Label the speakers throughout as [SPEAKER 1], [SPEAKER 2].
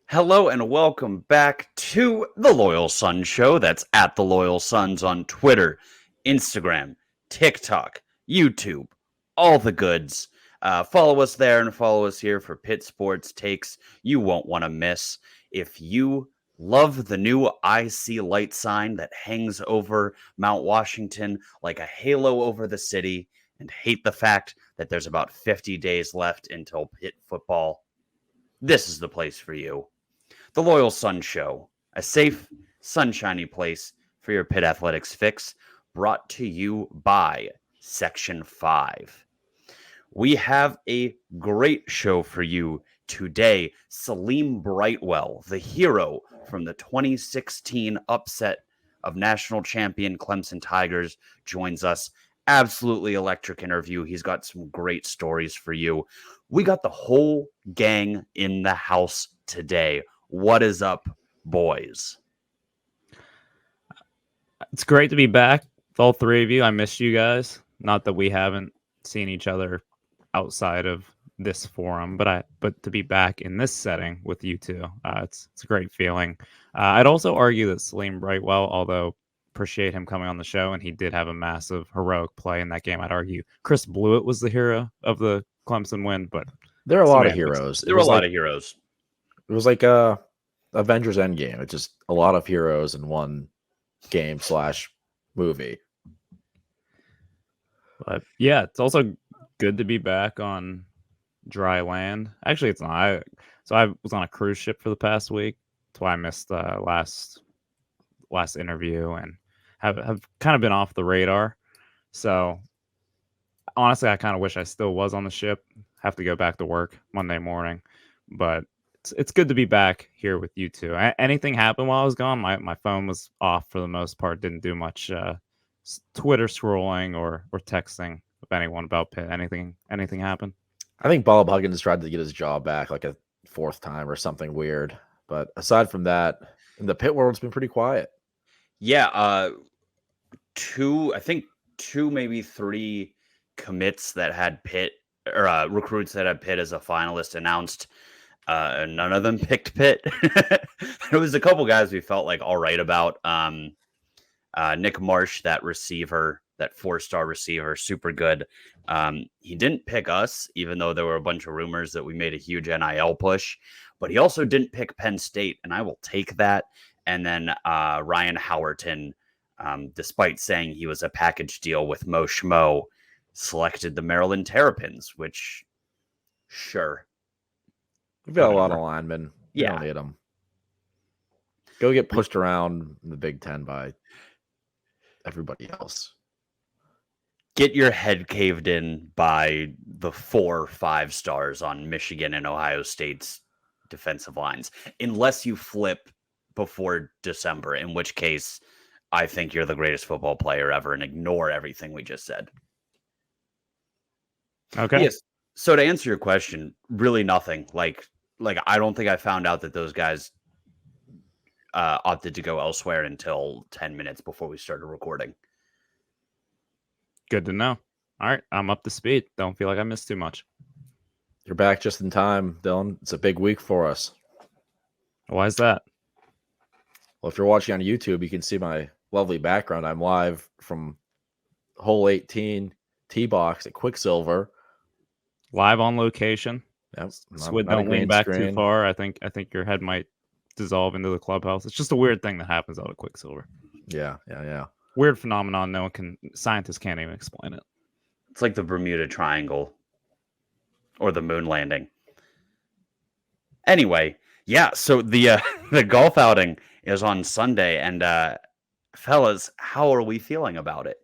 [SPEAKER 1] Hello and welcome back to the Loyal Sun Show. That's at the Loyal Suns on Twitter, Instagram, TikTok, YouTube, all the goods. Follow us there and follow us here for Pitt sports takes you won't want to miss. If you love the new I See Light sign that hangs over Mount Washington like a halo over the city and hate the fact that there's about 50 days left until Pitt football, this is the place for you. The Loyal Sun Show, a safe, sunshiny place for your Pitt athletics fix, brought to you by Section 5. We have a great show for you today. Saleem Brightwell, the hero from the 2016 upset of national champion Clemson Tigers, joins us. Absolutely electric interview. He's got some great stories for you. We got the whole gang in the house today. What is up, boys?
[SPEAKER 2] It's great to be back with all three of you. I missed you guys. Not that we haven't seen each other outside of this forum, but to be back in this setting with you two, it's a great feeling. I'd also argue that Saleem Brightwell, although appreciate him coming on the show, and he did have a massive heroic play in that game, I'd argue Chris Blewett was the hero of the Clemson win, but
[SPEAKER 3] there are a lot of heroes.
[SPEAKER 1] There were a lot of heroes.
[SPEAKER 3] It was like Avengers Endgame. It's just a lot of heroes in one game / movie.
[SPEAKER 2] But yeah, it's also good to be back on dry land. Actually, it's not. I was on a cruise ship for the past week. That's why I missed last interview and have kind of been off the radar. So honestly, I kind of wish I still was on the ship. Have to go back to work Monday morning, but it's good to be back here with you two. Anything happened while I was gone? My phone was off for the most part. Didn't do much Twitter scrolling or texting with anyone about Pitt. Anything happen?
[SPEAKER 3] I think Bob Huggins tried to get his job back like a fourth time or something weird. But aside from that, in the Pitt world, it's been pretty quiet.
[SPEAKER 1] Yeah, two, maybe three commits that had Pitt or recruits that had Pitt as a finalist announced. None of them picked Pitt. There was a couple guys we felt like all right about. Nick Marsh, that receiver, that 4-star receiver, super good. He didn't pick us, even though there were a bunch of rumors that we made a huge NIL push. But he also didn't pick Penn State, and I will take that. And then Ryan Howerton, despite saying he was a package deal with Mo Schmo, selected the Maryland Terrapins, which, sure.
[SPEAKER 3] We've got a lot of linemen. Yeah. Don't need them. Go get pushed around in the Big Ten by everybody else.
[SPEAKER 1] Get your head caved in by the 4 or 5 stars on Michigan and Ohio State's defensive lines, unless you flip before December, in which case I think you're the greatest football player ever and ignore everything we just said.
[SPEAKER 2] Okay.
[SPEAKER 1] Yes. So to answer your question, really nothing. Like I don't think I found out that those guys opted to go elsewhere until 10 minutes before we started recording.
[SPEAKER 2] Good to know. All right, I'm up to speed. Don't feel like I missed too much.
[SPEAKER 3] You're back just in time, Dylan. It's a big week for us.
[SPEAKER 2] Why is that?
[SPEAKER 3] Well, if you're watching on YouTube, you can see my lovely background. I'm live from hole 18 T-box at Quicksilver.
[SPEAKER 2] Live on location.
[SPEAKER 3] Yep.
[SPEAKER 2] Swid, don't lean back too far. I think your head might dissolve into the clubhouse. It's just a weird thing that happens out of Quicksilver.
[SPEAKER 3] Yeah.
[SPEAKER 2] Weird phenomenon. Scientists can't even explain it.
[SPEAKER 1] It's like the Bermuda Triangle or the moon landing. Anyway, yeah. So the golf outing is on Sunday, and fellas, how are we feeling about it?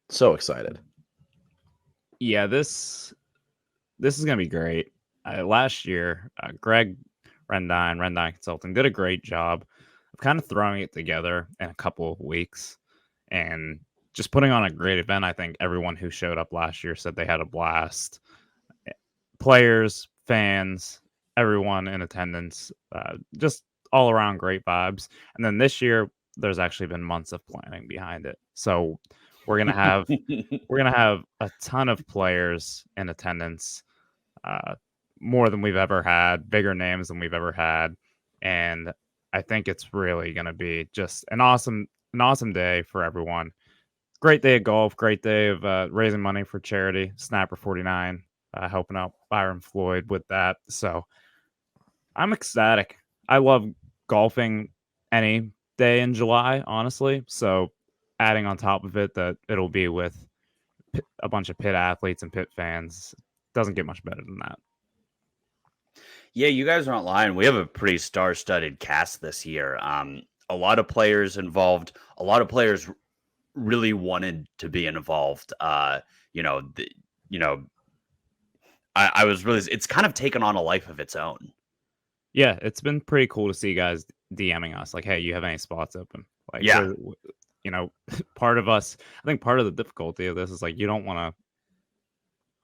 [SPEAKER 3] So excited.
[SPEAKER 2] Yeah, this is gonna be great. Last year, Greg Rendine Consulting did a great job of kind of throwing it together in a couple of weeks and just putting on a great event. I think everyone who showed up last year said they had a blast. Players, fans, everyone in attendance, just all around great vibes. And then this year, there's actually been months of planning behind it. So we're gonna have a ton of players in attendance. more than we've ever had, bigger names than we've ever had, and I think it's really going to be just an awesome day for everyone. Great day of golf, great day of raising money for charity. Snapper 49 helping out Byron Floyd with that. So I'm ecstatic. I love golfing any day in July, honestly. So adding on top of it that it'll be with a bunch of Pitt athletes and Pitt fans doesn't get much better than that.
[SPEAKER 1] Yeah, you guys aren't lying. We have a pretty star-studded cast this year. A lot of players involved. A lot of players really wanted to be involved. I was really. It's kind of taken on a life of its own.
[SPEAKER 2] Yeah, it's been pretty cool to see guys DMing us like, "Hey, you have any spots open?" Like,
[SPEAKER 1] yeah,
[SPEAKER 2] part of us. I think part of the difficulty of this is like you don't want to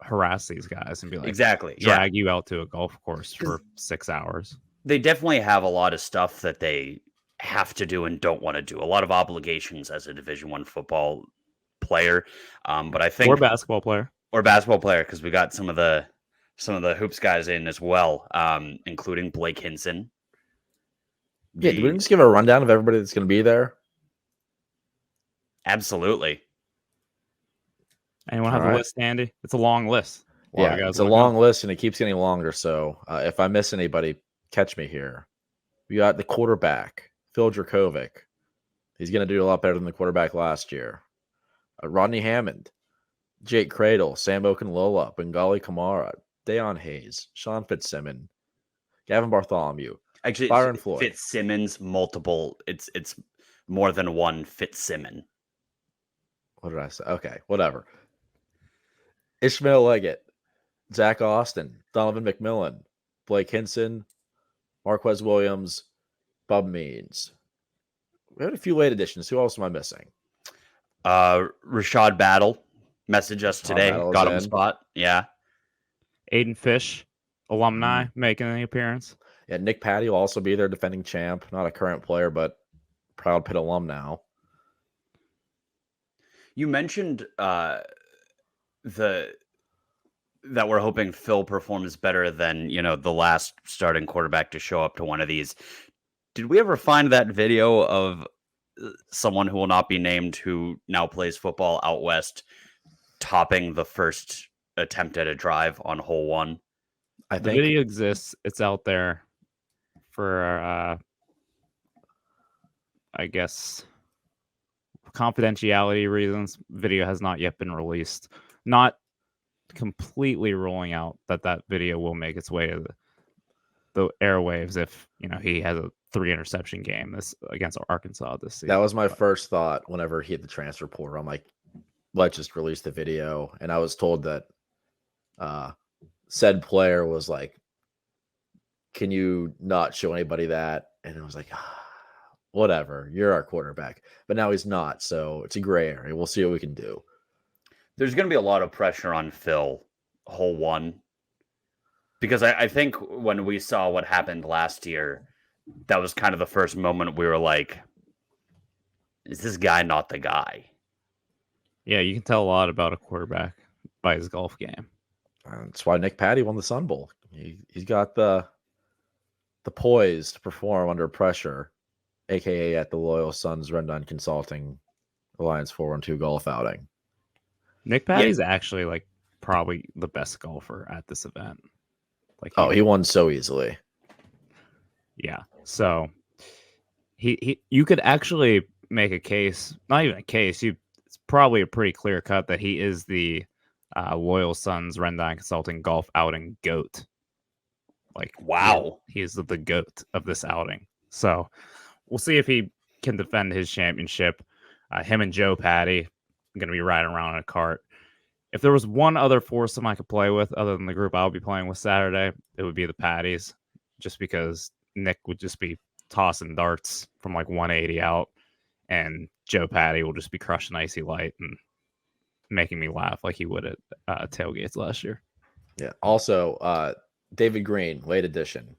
[SPEAKER 2] harass these guys and be like,
[SPEAKER 1] exactly,
[SPEAKER 2] drag you out to a golf course for 6 hours.
[SPEAKER 1] They definitely have a lot of stuff that they have to do and don't want to do. A lot of obligations as a Division I football player, but I think
[SPEAKER 2] or basketball player,
[SPEAKER 1] because we got some of the hoops guys in as well, including Blake Hinson.
[SPEAKER 3] Yeah, did we just give a rundown of everybody that's going to be there?
[SPEAKER 1] Absolutely.
[SPEAKER 2] Anyone have a list, Andy? It's a long list.
[SPEAKER 3] Yeah, it's a long list, and it keeps getting longer. So if I miss anybody, catch me here. We got the quarterback, Phil Dracovic. He's going to do a lot better than the quarterback last year. Rodney Hammond, Jake Cradle, Sam Okunlola, Bengali Kamara, Deion Hayes, Sean Fitzsimmons, Gavin Bartholomew,
[SPEAKER 1] actually
[SPEAKER 3] Byron Floyd,
[SPEAKER 1] Fitzsimmons, multiple. It's more than one Fitzsimmons.
[SPEAKER 3] What did I say? Okay, whatever. Ishmael Leggett, Zach Austin, Donovan McMillan, Blake Hinson, Marquez Williams, Bub Means. We had a few late additions. Who else am I missing?
[SPEAKER 1] Rashad Battle messaged us today. Got him a spot. Yeah.
[SPEAKER 2] Aiden Fish, alumni, making an appearance.
[SPEAKER 3] Yeah, Nick Patty will also be there, defending champ. Not a current player, but proud Pitt alum now.
[SPEAKER 1] You mentioned that we're hoping Phil performs better than, the last starting quarterback to show up to one of these. Did we ever find that video of someone who will not be named who now plays football out west topping the first attempt at a drive on hole one?
[SPEAKER 2] The video exists. It's out there for, I guess, confidentiality reasons. Video has not yet been released. Not completely ruling out that video will make its way to the airwaves if he has a 3 interception game this against Arkansas this season.
[SPEAKER 3] That was my first thought whenever he hit the transfer portal. I'm like, let's just release the video. And I was told that said player was like, can you not show anybody that? And I was like, whatever, you're our quarterback. But now he's not, so it's a gray area. We'll see what we can do.
[SPEAKER 1] There's going to be a lot of pressure on Phil hole one, because I think when we saw what happened last year, that was kind of the first moment we were like, is this guy not the guy?
[SPEAKER 2] Yeah, you can tell a lot about a quarterback by his golf game.
[SPEAKER 3] That's why Nick Patty won the Sun Bowl. He's got the poise to perform under pressure, aka at the Loyal Sons Rendon Consulting Alliance 412 golf outing.
[SPEAKER 2] Nick Patty's actually like probably the best golfer at this event. Like,
[SPEAKER 3] he won so easily.
[SPEAKER 2] Yeah, so you could actually make a case, not even a case. It's probably a pretty clear cut that he is the Loyal Sons Rendon Consulting golf outing GOAT. Like,
[SPEAKER 1] wow,
[SPEAKER 2] he's the GOAT of this outing. So we'll see if he can defend his championship. Him and Joe Patty are going to be riding around in a cart. If there was one other foursome I could play with other than the group I'll be playing with Saturday, it would be the Patties, just because Nick would just be tossing darts from like 180 out, and Joe Patty will just be crushing icy light and making me laugh like he would at tailgates last year.
[SPEAKER 3] Yeah. Also, David Green, late edition,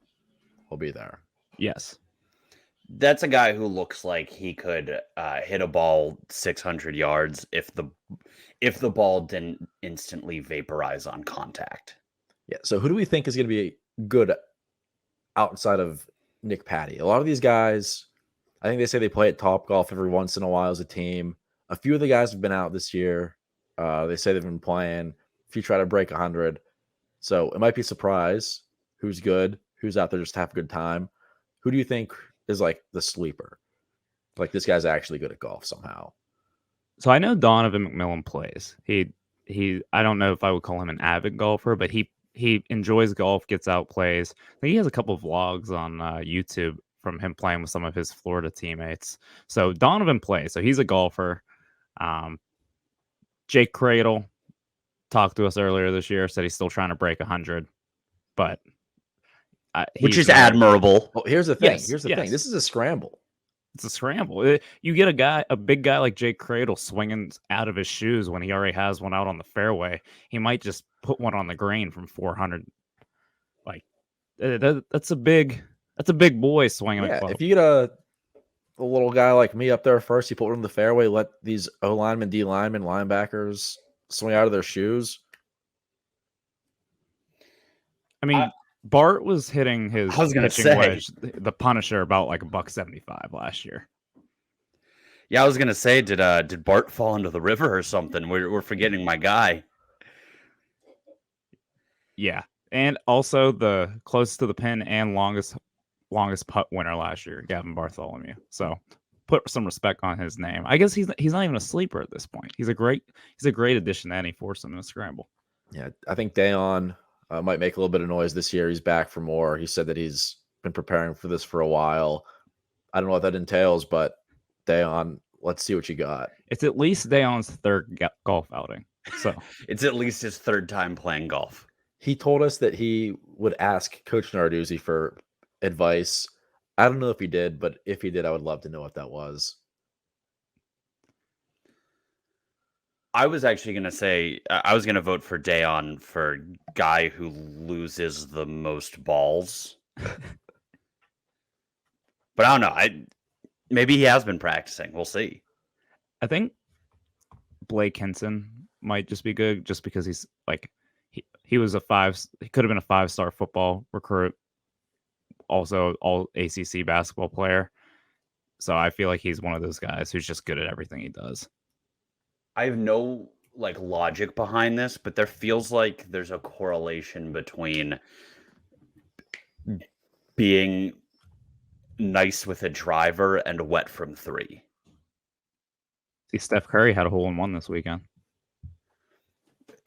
[SPEAKER 3] will be there.
[SPEAKER 2] Yes.
[SPEAKER 1] That's a guy who looks like he could hit a ball 600 yards if the ball didn't instantly vaporize on contact.
[SPEAKER 3] Yeah. So who do we think is going to be good outside of Nick Patty? A lot of these guys, I think they say they play at Top Golf every once in a while as a team. A few of the guys have been out this year. They say they've been playing. If you try to break 100, so it might be a surprise who's good, who's out there just to have a good time. Who do you think is like the sleeper? Like this guy's actually good at golf somehow.
[SPEAKER 2] So I know Donovan McMillan plays. He I don't know if I would call him an avid golfer, but he enjoys golf, gets out, plays. I think he has a couple of vlogs on YouTube from him playing with some of his Florida teammates. So Donovan plays. So he's a golfer. Jake Cradle talked to us earlier this year, said he's still trying to break 100, but
[SPEAKER 1] which is admirable.
[SPEAKER 3] Well, here's the thing.
[SPEAKER 2] Yes,
[SPEAKER 3] here's the
[SPEAKER 2] yes.
[SPEAKER 3] thing. This is a scramble.
[SPEAKER 2] It's a scramble. You get a big guy like Jake Cradle swinging out of his shoes when he already has one out on the fairway. He might just put one on the green from 400. Like that's a big boy swinging a club.
[SPEAKER 3] If you get a little guy like me up there first, you put one in the fairway, let these O linemen, D linemen, linebackers swing out of their shoes.
[SPEAKER 2] I mean, Bart was hitting his pitching wedge, the Punisher, about like $1.75 last year.
[SPEAKER 1] Yeah, I was gonna say, did Bart fall into the river or something? We're forgetting my guy.
[SPEAKER 2] Yeah, and also the closest to the pin and longest putt winner last year, Gavin Bartholomew. So put some respect on his name. I guess he's not even a sleeper at this point. He's a great addition to any foursome in a scramble.
[SPEAKER 3] Yeah, I think Dayon might make a little bit of noise this year. He's back for more. He said that he's been preparing for this for a while. I don't know what that entails, but Dayon, let's see what you got.
[SPEAKER 2] It's at least Dayon's third golf outing. So
[SPEAKER 1] it's at least his third time playing golf.
[SPEAKER 3] He told us that he would ask Coach Narduzzi for advice. I don't know if he did, but if he did, I would love to know what that was.
[SPEAKER 1] I was actually going to say, I was going to vote for Dayon for guy who loses the most balls. But I don't know. Maybe he has been practicing. We'll see.
[SPEAKER 2] I think Blake Henson might just be good just because he's like, he was he could have been a 5-star football recruit. Also all ACC basketball player. So I feel like he's one of those guys who's just good at everything he does.
[SPEAKER 1] I have no logic behind this, but there feels like there's a correlation between being nice with a driver and wet from three.
[SPEAKER 2] See, Steph Curry had a hole-in-one this weekend.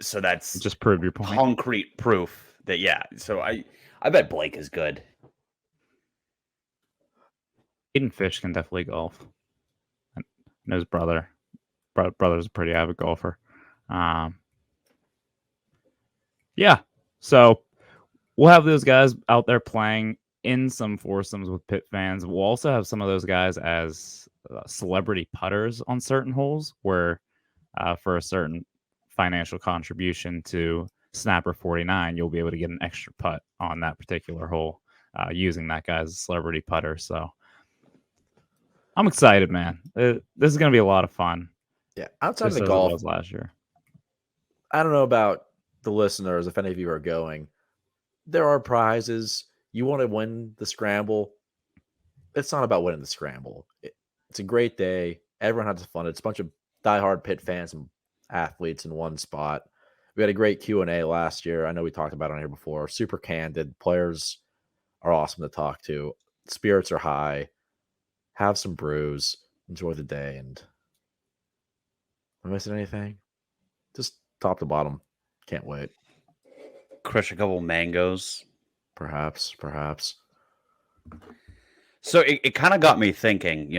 [SPEAKER 1] So that's
[SPEAKER 2] just proved your point.
[SPEAKER 1] Concrete proof that, yeah. So I bet Blake is good.
[SPEAKER 2] Aiden Fish can definitely golf. And his brother's a pretty avid golfer. Yeah. So we'll have those guys out there playing in some foursomes with Pitt fans. We'll also have some of those guys as celebrity putters on certain holes where for a certain financial contribution to Snapper 49, you'll be able to get an extra putt on that particular hole using that guy as a celebrity putter. So I'm excited, man. This is going to be a lot of fun.
[SPEAKER 3] Yeah, outside of the golf
[SPEAKER 2] last year.
[SPEAKER 3] I don't know about the listeners, if any of you are going. There are prizes. You want to win the scramble. It's not about winning the scramble. It's a great day. Everyone has fun. It's a bunch of diehard Pitt fans and athletes in one spot. We had a great Q&A last year. I know we talked about it on here before. Super candid. Players are awesome to talk to. Spirits are high. Have some brews. Enjoy the day. And am I missing anything? Just top to bottom. Can't wait.
[SPEAKER 1] Crush a couple mangoes.
[SPEAKER 3] Perhaps.
[SPEAKER 1] So it kind of got me thinking,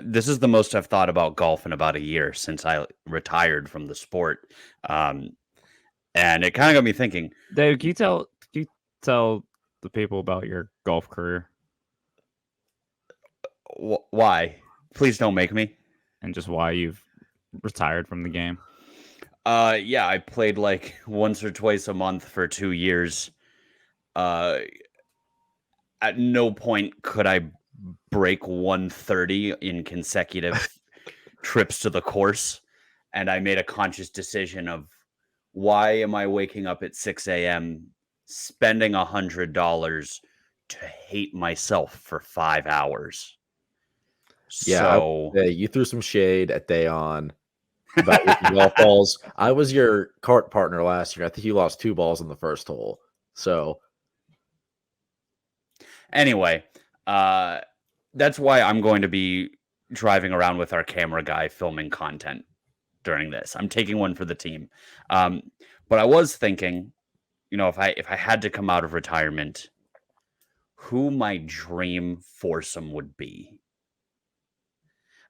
[SPEAKER 1] this is the most I've thought about golf in about a year since I retired from the sport. And it kind of got me thinking.
[SPEAKER 2] Dave, can you tell the people about your golf career?
[SPEAKER 1] Why? Please don't make me.
[SPEAKER 2] And just why you've retired from the game.
[SPEAKER 1] Yeah, I played like once or twice a month for 2 years. At no point could I break 130 in consecutive trips to the course. And I made a conscious decision of why am I waking up at 6 a.m. spending $100 to hate myself for 5 hours?
[SPEAKER 3] Yeah,
[SPEAKER 1] So
[SPEAKER 3] you threw some shade at Dayon about your golf balls. I was your cart partner last year. I think you lost 2 balls in the first hole. So
[SPEAKER 1] anyway, that's why I'm going to be driving around with our camera guy filming content during this. I'm taking one for the team. But I was thinking, if I had to come out of retirement, who my dream foursome would be.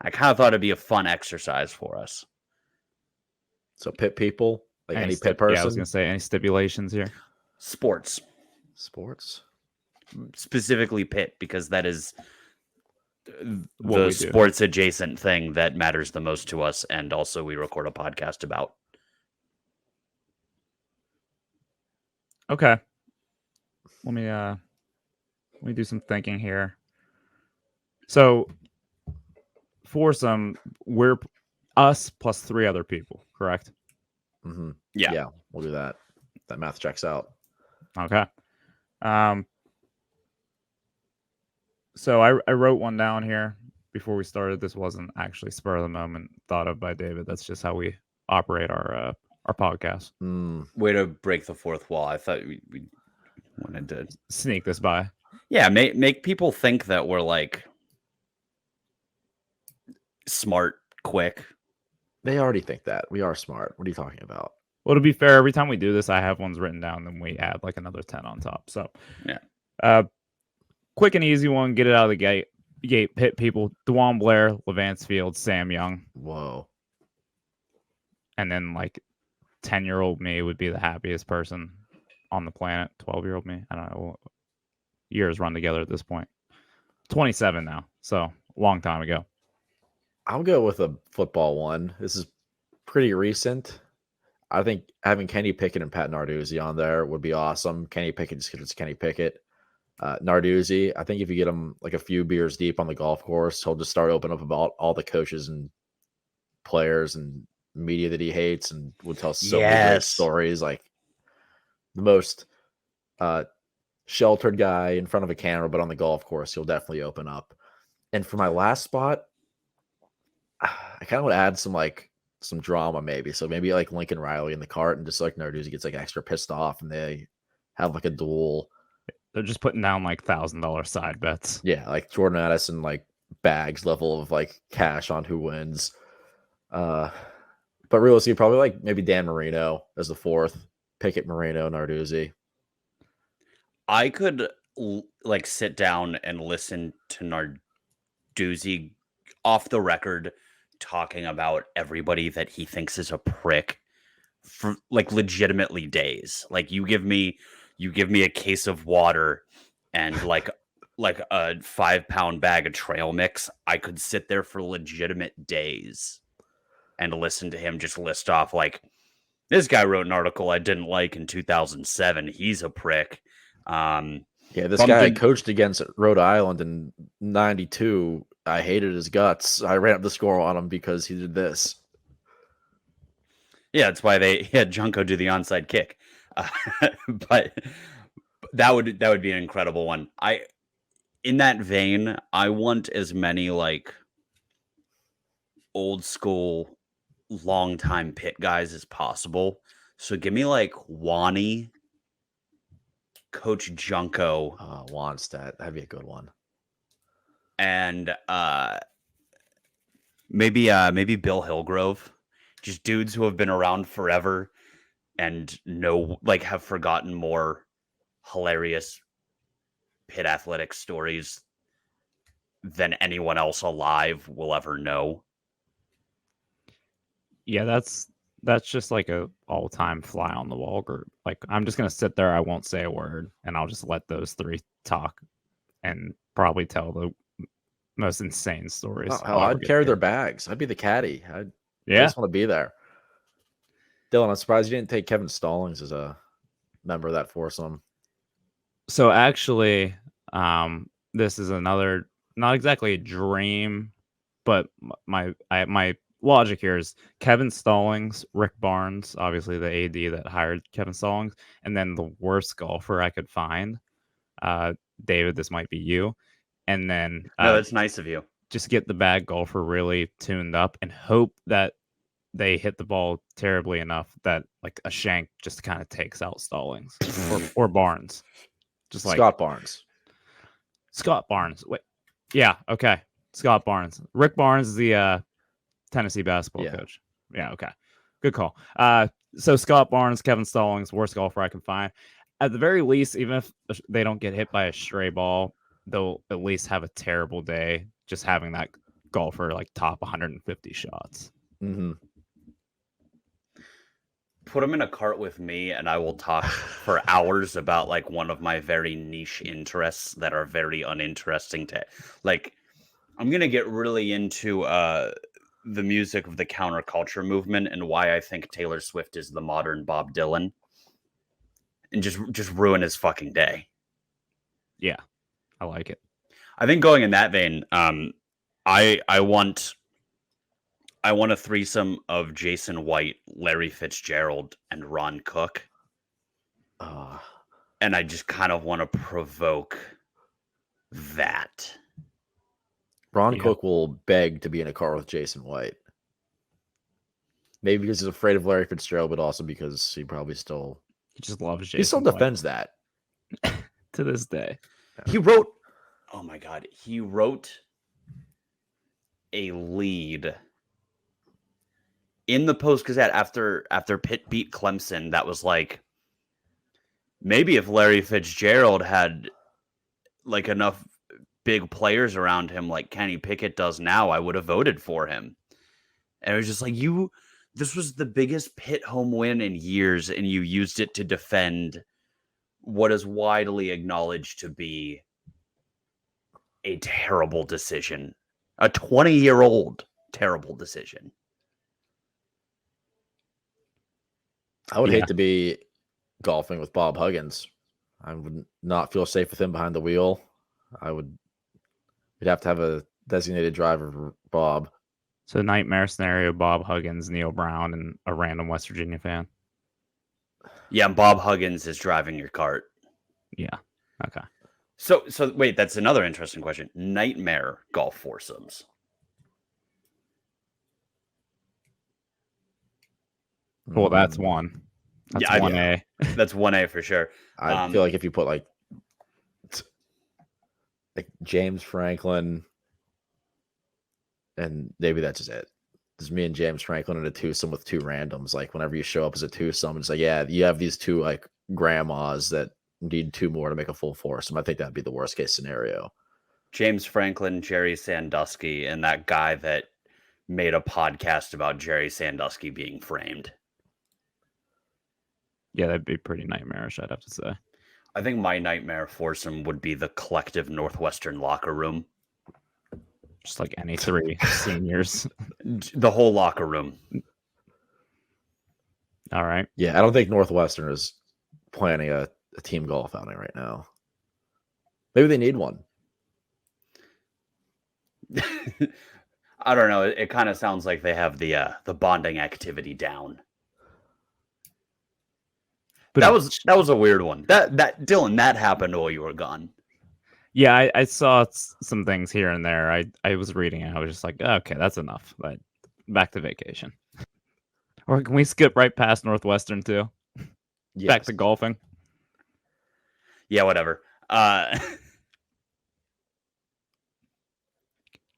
[SPEAKER 1] I kind of thought it'd be a fun exercise for us.
[SPEAKER 3] So Pitt people, like any Pitt
[SPEAKER 2] Yeah, I was
[SPEAKER 3] person,
[SPEAKER 2] gonna say any stipulations here.
[SPEAKER 1] Sports, specifically Pitt, because that is
[SPEAKER 2] What
[SPEAKER 1] the
[SPEAKER 2] we do.
[SPEAKER 1] sports adjacent thing that matters the most to us, and also we record a podcast about.
[SPEAKER 2] Okay. Let me do some thinking here. So foursome, we're us plus 3 other people, correct?
[SPEAKER 3] Mm-hmm.
[SPEAKER 1] Yeah.
[SPEAKER 3] Yeah, we'll do that. That math checks out.
[SPEAKER 2] Okay. So I wrote one down here before we started. This wasn't actually spur of the moment thought of by David. That's just how we operate our podcast.
[SPEAKER 1] Way to break the fourth wall. I thought we wanted to
[SPEAKER 2] sneak this by.
[SPEAKER 1] Yeah, make people think that we're like smart, quick.
[SPEAKER 3] They already think that. We are smart. What are you talking about?
[SPEAKER 2] Well, to be fair, every time we do this, I have ones written down, then we add like another 10 on top. So,
[SPEAKER 1] yeah.
[SPEAKER 2] Quick and easy one. Get it out of the gate. Pitt people. DeJuan Blair, Levance Field, Sam Young.
[SPEAKER 3] Whoa.
[SPEAKER 2] And then like 10-year-old me would be the happiest person on the planet. 12-year-old me. I don't know. Years run together at this point. 27 now. So, long time ago.
[SPEAKER 3] I'll go with a football one. This is pretty recent. I think having Kenny Pickett and Pat Narduzzi on there would be awesome. Kenny Pickett just because it's Kenny Pickett. Narduzzi, I think if you get him like a few beers deep on the golf course, he'll just start opening up about all the coaches and players and media that he hates and would tell so many great stories. Like the most sheltered guy in front of a camera, but on the golf course, he'll definitely open up. And for my last spot, I kind of would add some drama maybe. So maybe like Lincoln Riley in the cart and just like Narduzzi gets like extra pissed off and they have like a duel.
[SPEAKER 2] They're just putting down like $1,000 side bets.
[SPEAKER 3] Yeah, like Jordan Addison, like bags level of like cash on who wins. But realistically, probably like maybe Dan Marino as the fourth. Pickett, Marino, Narduzzi.
[SPEAKER 1] I could like sit down and listen to Narduzzi off the record talking about everybody that he thinks is a prick for like legitimately days. Like you give me a case of water and like a 5-pound bag of trail mix, I could sit there for legitimate days and listen to him just list off like, this guy wrote an article I didn't like in 2007. He's a prick.
[SPEAKER 3] Yeah, this guy coached against Rhode Island in 92. I hated his guts. I ran up the score on him because he did this.
[SPEAKER 1] Yeah, that's why they had Junko do the onside kick. But that would be an incredible one. In that vein, I want as many like old school, long time Pitt guys as possible. So give me like Wani, Coach Junko,
[SPEAKER 3] Wannstedt. That'd be a good one.
[SPEAKER 1] And maybe Bill Hillgrove. Just dudes who have been around forever and have forgotten more hilarious Pitt athletics stories than anyone else alive will ever know.
[SPEAKER 2] Yeah, that's just like a all-time fly on the wall group. Like I'm just gonna sit there, I won't say a word, and I'll just let those 3 talk and probably tell the most insane stories.
[SPEAKER 3] Oh, hell, I'd carry their bags. I'd be the caddy. I just want to be there. Dylan, I'm surprised you didn't take Kevin Stallings as a member of that foursome.
[SPEAKER 2] So actually, this is another, not exactly a dream, but my logic here is Kevin Stallings, Rick Barnes, obviously the AD that hired Kevin Stallings, and then the worst golfer I could find. David, this might be you. And then
[SPEAKER 1] No, that's nice of you.
[SPEAKER 2] just get the bad golfer really tuned up and hope that they hit the ball terribly enough that like a shank just kind of takes out Stallings or Barnes. Just like
[SPEAKER 3] Scott Barnes.
[SPEAKER 2] Scott Barnes. Wait. Yeah, okay. Scott Barnes. Rick Barnes is the Tennessee basketball coach. Yeah, okay. Good call. So Scott Barnes, Kevin Stallings, worst golfer I can find. At the very least, even if they don't get hit by a stray ball, they'll at least have a terrible day just having that golfer like top 150 shots.
[SPEAKER 3] Mm-hmm.
[SPEAKER 1] Put them in a cart with me, and I will talk for hours about like one of my very niche interests that are very uninteresting to like. I'm gonna get really into the music of the counterculture movement and why I think Taylor Swift is the modern Bob Dylan, and just ruin his fucking day.
[SPEAKER 2] Yeah, I like it.
[SPEAKER 1] I think going in that vein, I want a threesome of Jason White, Larry Fitzgerald, and Ron Cook. And I just kind of want to provoke that.
[SPEAKER 3] Ron Cook will beg to be in a car with Jason White. Maybe because he's afraid of Larry Fitzgerald, but also because he probably still...
[SPEAKER 2] He just loves Jason
[SPEAKER 3] He still
[SPEAKER 2] White.
[SPEAKER 3] defends that.
[SPEAKER 2] To this day.
[SPEAKER 1] He wrote... Oh my God. He wrote a lead in the Post-Gazette after Pitt beat Clemson that was like, maybe if Larry Fitzgerald had like enough big players around him like Kenny Pickett does now, I would have voted for him. And it was just like, this was the biggest Pitt home win in years, and you used it to defend what is widely acknowledged to be a terrible decision. A 20-year-old terrible decision.
[SPEAKER 3] I would hate to be golfing with Bob Huggins. I would not feel safe with him behind the wheel. We'd have to have a designated driver for Bob.
[SPEAKER 2] So nightmare scenario, Bob Huggins, Neil Brown, and a random West Virginia fan.
[SPEAKER 1] Yeah, Bob Huggins is driving your cart.
[SPEAKER 2] Yeah. Okay.
[SPEAKER 1] So wait, that's another interesting question. Nightmare golf foursomes.
[SPEAKER 2] Well, that's one. That's 1A.
[SPEAKER 1] That's 1A for sure.
[SPEAKER 3] I feel like if you put like James Franklin, and maybe that's just it. Just me and James Franklin in a twosome with two randoms. Like whenever you show up as a twosome, it's like, yeah, you have these two like grandmas that need two more to make a full foursome. I think that'd be the worst case scenario.
[SPEAKER 1] James Franklin, Jerry Sandusky, and that guy that made a podcast about Jerry Sandusky being framed.
[SPEAKER 2] Yeah, that'd be pretty nightmarish, I'd have to say.
[SPEAKER 1] I think my nightmare foursome would be the collective Northwestern locker room.
[SPEAKER 2] Just like any three seniors.
[SPEAKER 1] The whole locker room.
[SPEAKER 2] All right.
[SPEAKER 3] Yeah, I don't think Northwestern is planning a team golf outing right now. Maybe they need one.
[SPEAKER 1] I don't know. It kind of sounds like they have the bonding activity down. But that was a weird one. That Dylan, that happened while you were gone.
[SPEAKER 2] Yeah, I saw some things here and there. I was reading it. I was just like, okay, that's enough. But back to vacation. Or can we skip right past Northwestern too? Yes. Back to golfing.
[SPEAKER 1] Yeah, whatever.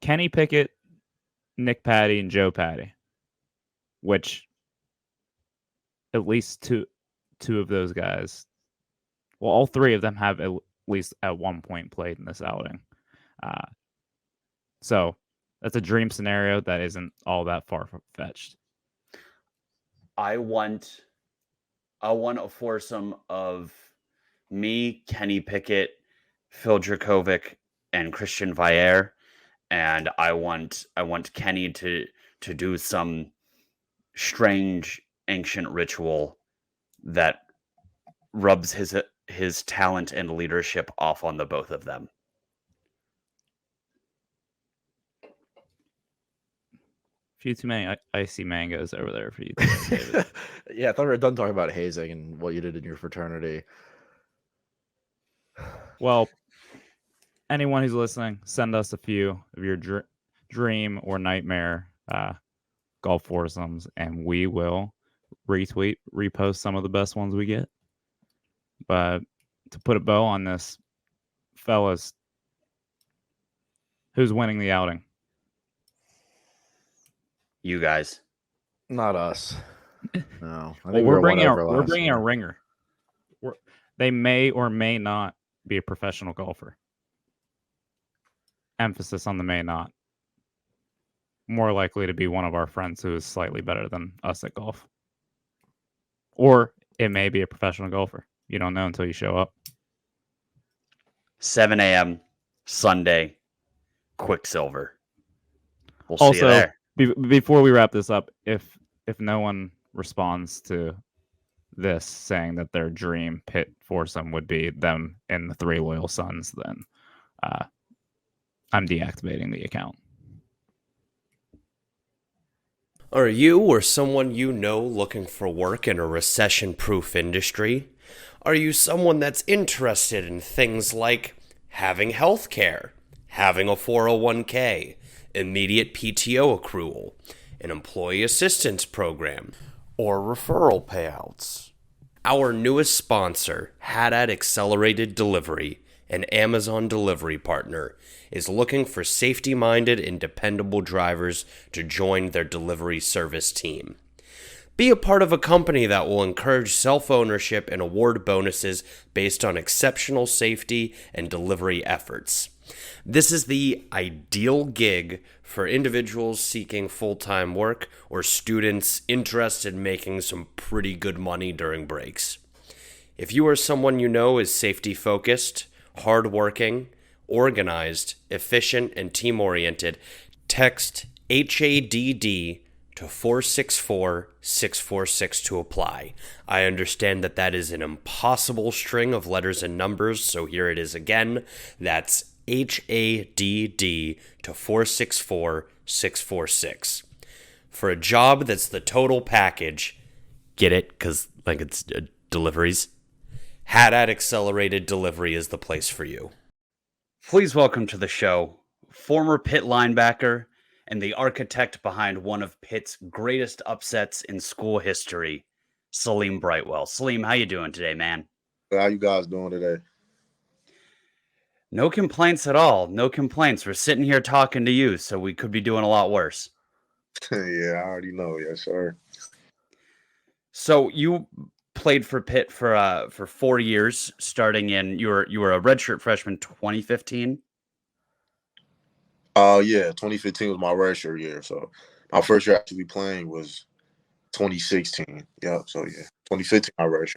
[SPEAKER 2] Kenny Pickett, Nick Patty, and Joe Patty. Which at least two of those guys. Well, all three of them have at least at one point played in this outing. So that's a dream scenario that isn't all that far-fetched.
[SPEAKER 1] I want a foursome of me, Kenny Pickett, Phil Dracovic, and Christian Vier, and I want Kenny to do some strange ancient ritual that rubs his talent and leadership off on the both of them.
[SPEAKER 2] few too many icy mangoes over there for you, David.
[SPEAKER 3] Yeah, I thought we were done talking about hazing and what you did in your fraternity.
[SPEAKER 2] Well, anyone who's listening, send us a few of your dream or nightmare golf foursomes, and we will retweet, repost some of the best ones we get. But to put a bow on this, fellas, who's winning the outing?
[SPEAKER 1] You guys.
[SPEAKER 3] Not us. No, I
[SPEAKER 2] Well,
[SPEAKER 3] think
[SPEAKER 2] we're
[SPEAKER 3] one
[SPEAKER 2] bringing
[SPEAKER 3] over
[SPEAKER 2] we're
[SPEAKER 3] last
[SPEAKER 2] bringing
[SPEAKER 3] year.
[SPEAKER 2] a ringer. They may or may not be a professional golfer. Emphasis on the may not. More likely to be one of our friends who is slightly better than us at golf. Or it may be a professional golfer. You don't know until you show up.
[SPEAKER 1] 7 a.m. Sunday, Quicksilver. We'll see you
[SPEAKER 2] Also,
[SPEAKER 1] there.
[SPEAKER 2] before we wrap this up, if no one responds to this saying that their dream Pitt foursome would be them and the 3 Loyal Sons, then I'm deactivating the account.
[SPEAKER 4] Are you or someone you know looking for work in a recession-proof industry? Are you someone that's interested in things like having health care, having a 401k, immediate PTO accrual, an employee assistance program, or referral payouts? Our newest sponsor, Haddad Accelerated Delivery, an Amazon delivery partner, is looking for safety-minded and dependable drivers to join their delivery service team. Be a part of a company that will encourage self-ownership and award bonuses based on exceptional safety and delivery efforts. This is the ideal gig for individuals seeking full-time work or students interested in making some pretty good money during breaks. If you or someone you know is safety-focused, hardworking, organized, efficient, and team-oriented, text HADD to 464-646 to apply. I understand that is an impossible string of letters and numbers, so here it is again. That's HADD to 464-646. For a job that's the total package, get it? Because, it's deliveries. Haddad Accelerated Delivery is the place for you.
[SPEAKER 1] Please welcome to the show former Pitt linebacker and the architect behind one of Pitt's greatest upsets in school history, Saleem Brightwell. Saleem, how you doing today, man?
[SPEAKER 5] How you guys doing today?
[SPEAKER 1] No complaints at all. No complaints. We're sitting here talking to you, so we could be doing a lot worse.
[SPEAKER 5] Yeah, I already know. Yes, sir.
[SPEAKER 1] So you played for Pitt for 4 years, starting in you were a redshirt freshman 2015.
[SPEAKER 5] Yeah, 2015 was my redshirt year. So my first year actually playing was 2016. Yeah, so yeah, 2015 my redshirt.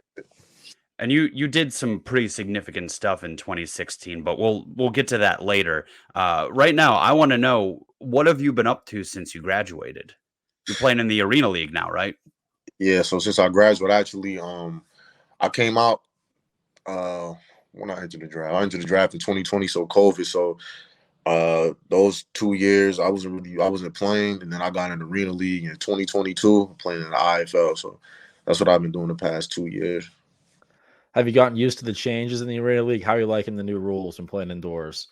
[SPEAKER 1] And you did some pretty significant stuff in 2016, but we'll get to that later. Right now, I want to know, what have you been up to since you graduated? You're playing in the Arena League now, right?
[SPEAKER 5] Yeah, so since I graduated, actually, I came out when I entered the draft. I entered the draft in 2020, so COVID. So those 2 years I wasn't playing, and then I got in the Arena League in 2022, playing in the IFL. So that's what I've been doing the past 2 years.
[SPEAKER 3] Have you gotten used to the changes in the Arena League? How are you liking the new rules and playing indoors?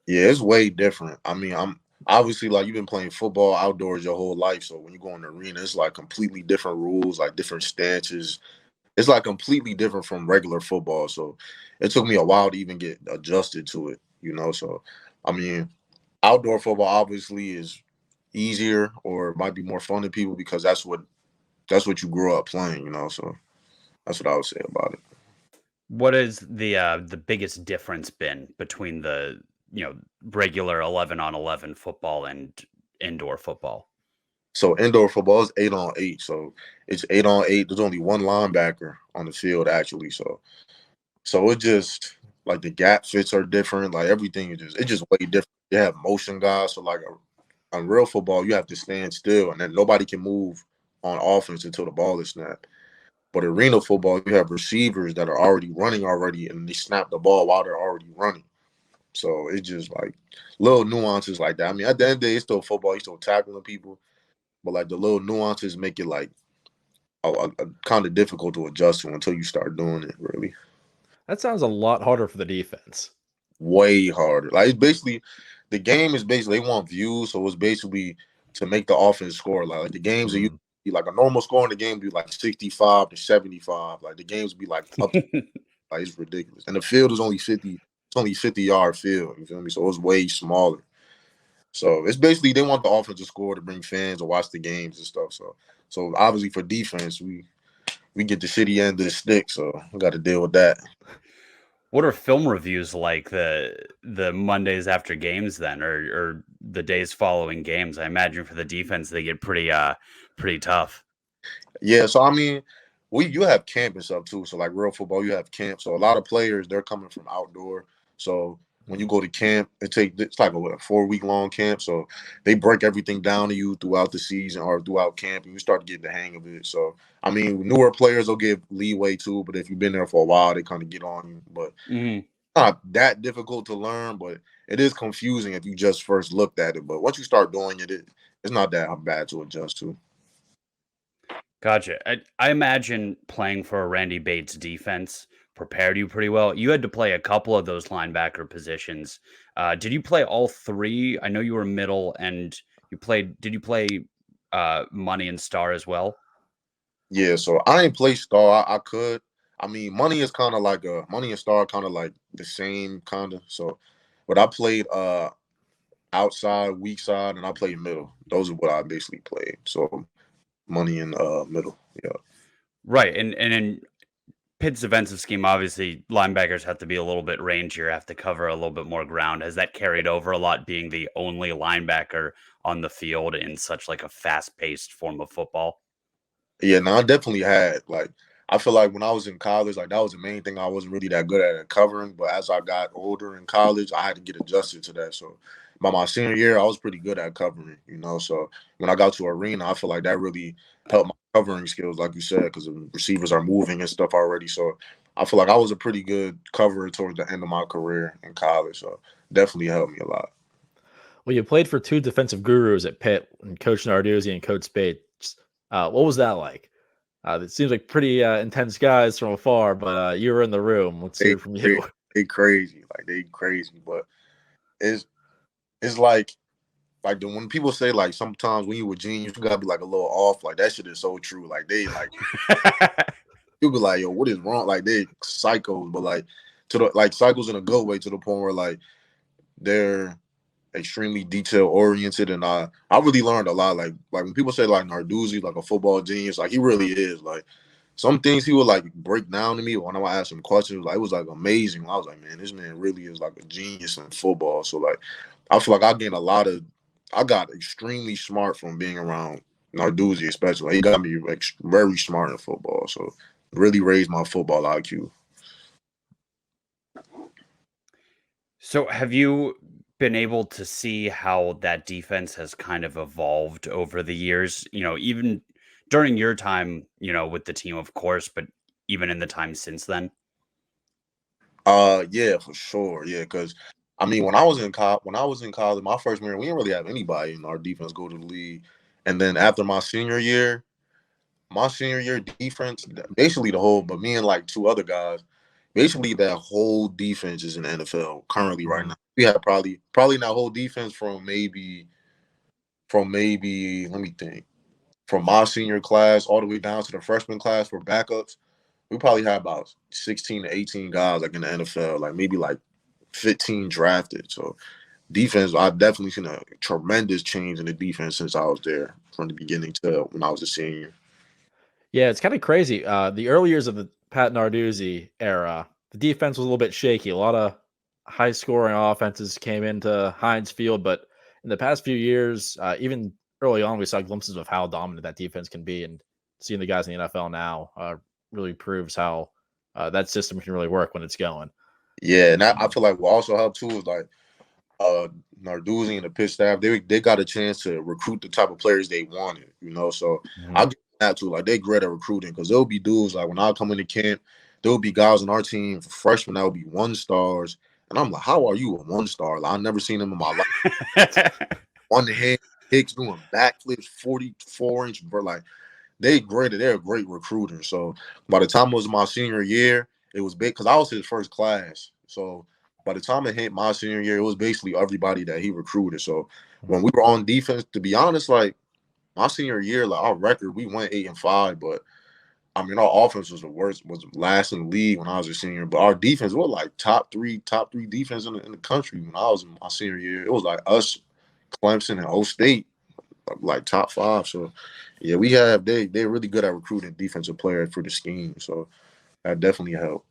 [SPEAKER 5] Yeah, it's way different. I mean, I'm obviously, like, you've been playing football outdoors your whole life, so when you go in the arena, it's like completely different rules, like different stances. It's like completely different from regular football. So it took me a while to even get adjusted to it, So I mean, outdoor football obviously is easier, or it might be more fun to people because that's what you grew up playing, So that's what I would say about it.
[SPEAKER 1] What is the biggest difference been between the regular 11-on-11 football and indoor football?
[SPEAKER 5] So indoor football is 8-on-8. So it's 8-on-8. There's only one linebacker on the field, actually. So it just, like, the gap fits are different. Like, everything is just way different. You have motion guys. So, like, on real football, you have to stand still, and then nobody can move on offense until the ball is snapped. But arena football, you have receivers that are already running and they snap the ball while they're already running. So it's just like little nuances like that. I mean, at the end of the day, it's still football. You're still tackling people. but like the little nuances make it like kind of difficult to adjust to until you start doing it. Really,
[SPEAKER 3] That sounds a lot harder for the defense.
[SPEAKER 5] way harder. Like it's basically the game is basically they want views, so it's basically to make the offense score. Like the games are usually like a normal score in the game would be like 65 to 75. Like the games would be like up. Like it's ridiculous, and the field is only 50. It's only 50-yard field. You feel me? So it's way smaller. So it's basically they want the offense to score to bring fans to watch the games and stuff. So obviously for defense, we get the shitty end of the stick. So we got to deal with that.
[SPEAKER 1] What are film reviews like the Mondays after games then, or the days following games? I imagine for the defense they get pretty tough.
[SPEAKER 5] Yeah. So I mean, you have camp and stuff too. So like real football, you have camp. So a lot of players they're coming from outdoor. So when you go to camp, it's like a 4-week long camp. So they break everything down to you throughout the season or throughout camp, and you start to get the hang of it. So I mean, newer players will give leeway too, but if you've been there for a while, they kind of get on you. But not that difficult to learn, but it is confusing if you just first looked at it. But once you start doing it, it's not that bad to adjust to.
[SPEAKER 1] Gotcha. I imagine playing for a Randy Bates defense prepared you pretty well. You had to play a couple of those linebacker positions. Did you play all three? I know you were middle, and Did you play money and star as well?
[SPEAKER 5] Yeah, so I ain't play star. I could. I mean, money is kind of like money and star, kind of like the same kind of. So, but I played outside, weak side, and I played middle. Those are what I basically played. So money and middle. Yeah.
[SPEAKER 1] Right, and in Pitt's defensive scheme, obviously linebackers have to be a little bit rangier, have to cover a little bit more ground. Has that carried over a lot, being the only linebacker on the field in such like a fast-paced form of football?
[SPEAKER 5] Yeah, no, I definitely had I feel like when I was in college, like that was the main thing I wasn't really that good at covering. But as I got older in college, I had to get adjusted to that. So by my senior year, I was pretty good at covering, So when I got to arena, I feel like that really helped my covering skills, like you said, because the receivers are moving and stuff already. So I feel like I was a pretty good coverer towards the end of my career in college. So definitely helped me a lot.
[SPEAKER 3] Well, you played for two defensive gurus at Pitt, and Coach Narduzzi and Coach Spade. What was that like? It seems like pretty intense guys from afar, but you were in the room. Let's hear from you.
[SPEAKER 5] They crazy, but it's like when people say like sometimes when you were genius, you gotta be like a little off. Like that shit is so true. Like they like you'll be like, yo, what is wrong? Like they psychos, but like psychos in a good way to the point where like they're extremely detail oriented, and I really learned a lot. Like when people say like Narduzzi, like a football genius, like he really is. Like some things he would like break down to me when I would ask him questions. Like it was like amazing. I was like, man, this man really is like a genius in football. So like I feel like I got extremely smart from being around Narduzzi, especially. Like, he got me like very smart in football. So really raised my football IQ.
[SPEAKER 1] So have you been able to see how that defense has kind of evolved over the years, even during your time, with the team, of course, but even in the time since then?
[SPEAKER 5] Yeah, for sure. Yeah, because I mean, when I was in college, my freshman year, we didn't really have anybody in our defense go to the league. And then after my senior year defense, basically but me and like two other guys, basically that whole defense is in the NFL currently right now. We have probably that whole defense from maybe let me think, from my senior class all the way down to the freshman class for backups. We probably have about 16 to 18 guys like in the NFL, like maybe like 15 drafted. So defense, I've definitely seen a tremendous change in the defense since I was there from the beginning to when I was a senior.
[SPEAKER 3] Yeah, it's kind of crazy. The early years of the Pat Narduzzi era, the defense was a little bit shaky. A lot of high-scoring offenses came into Heinz Field, but in the past few years, even early on, we saw glimpses of how dominant that defense can be. And seeing the guys in the NFL now really proves how that system can really work when it's going.
[SPEAKER 5] Yeah, and I feel like what also helped too is like Narduzzi and the Pitt staff, they got a chance to recruit the type of players they wanted, So I'll give that too. Like they great at recruiting because there'll be dudes like when I come into camp, there'll be guys on our team, freshmen that will be 1-stars. And I'm like, how are you a 1-star? Like, I've never seen them in my life. One hand, Hicks doing backflips, 44-inch, bro. Like they're a great recruiter. So by the time it was my senior year, it was big because I was his first class. So by the time it hit my senior year, it was basically everybody that he recruited. So when we were on defense, to be honest, like my senior year, like our record, we went 8-5, but I mean our offense was the worst, was last in the league when I was a senior. But our defense was like top three defense in the country when I was in my senior year. It was like us, Clemson, and O State, like top 5. So yeah, they're really good at recruiting defensive players for the scheme. So that definitely helped.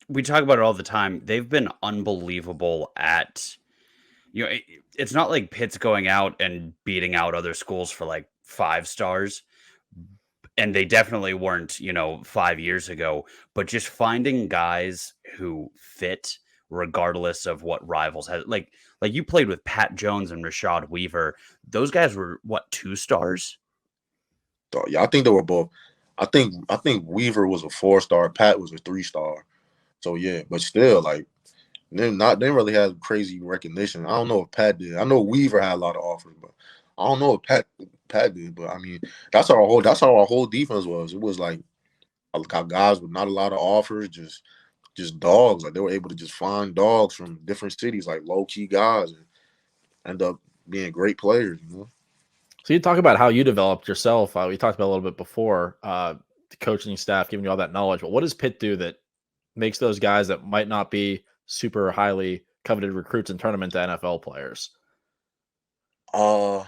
[SPEAKER 1] We talk about it all the time. They've been unbelievable at, it's not like Pitt's going out and beating out other schools for like 5 stars. And they definitely weren't, 5 years ago, but just finding guys who fit regardless of what rivals had. Like you played with Pat Jones and Rashad Weaver. Those guys were what, 2 stars?
[SPEAKER 5] So, yeah, I think they were both. I think Weaver was a 4-star, Pat was a 3-star. So yeah, but still, like they didn't really have crazy recognition. I don't know if Pat did. I know Weaver had a lot of offers, but I don't know if Pat did. But I mean, that's how our whole defense was. It was like guys with not a lot of offers, just dogs. Like they were able to just find dogs from different cities, like low key guys, and end up being great players.
[SPEAKER 3] So you talk about how you developed yourself. We talked about a little bit before the coaching staff giving you all that knowledge. But what does Pitt do that makes those guys that might not be super highly coveted recruits and tournament to NFL players?
[SPEAKER 5] I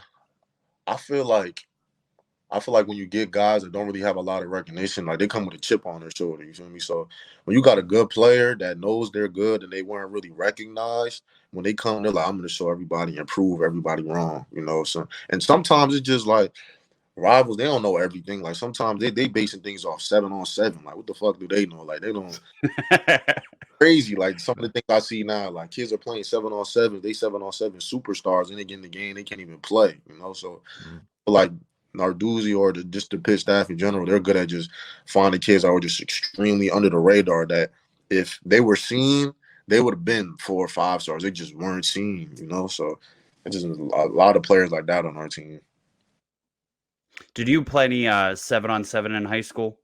[SPEAKER 5] feel like when you get guys that don't really have a lot of recognition, like they come with a chip on their shoulder. You feel me? So when you got a good player that knows they're good and they weren't really recognized, when they come, they're like, I'm going to show everybody and prove everybody wrong. So and sometimes it's just like rivals, they don't know everything. Like sometimes they basing things off 7-on-7. Like what the fuck do they know? Like they don't. Crazy. Like some of the things I see now, like kids are playing 7-on-7. They 7-on-7 superstars, and they get in the game, they can't even play. So like Narduzzi or just the Pitt staff in general, they're good at just finding kids that were just extremely under the radar. That if they were seen, they would have been 4 or 5 stars. They just weren't seen. So it's just a lot of players like that on our team.
[SPEAKER 1] Did you play any 7-on-7 in high school?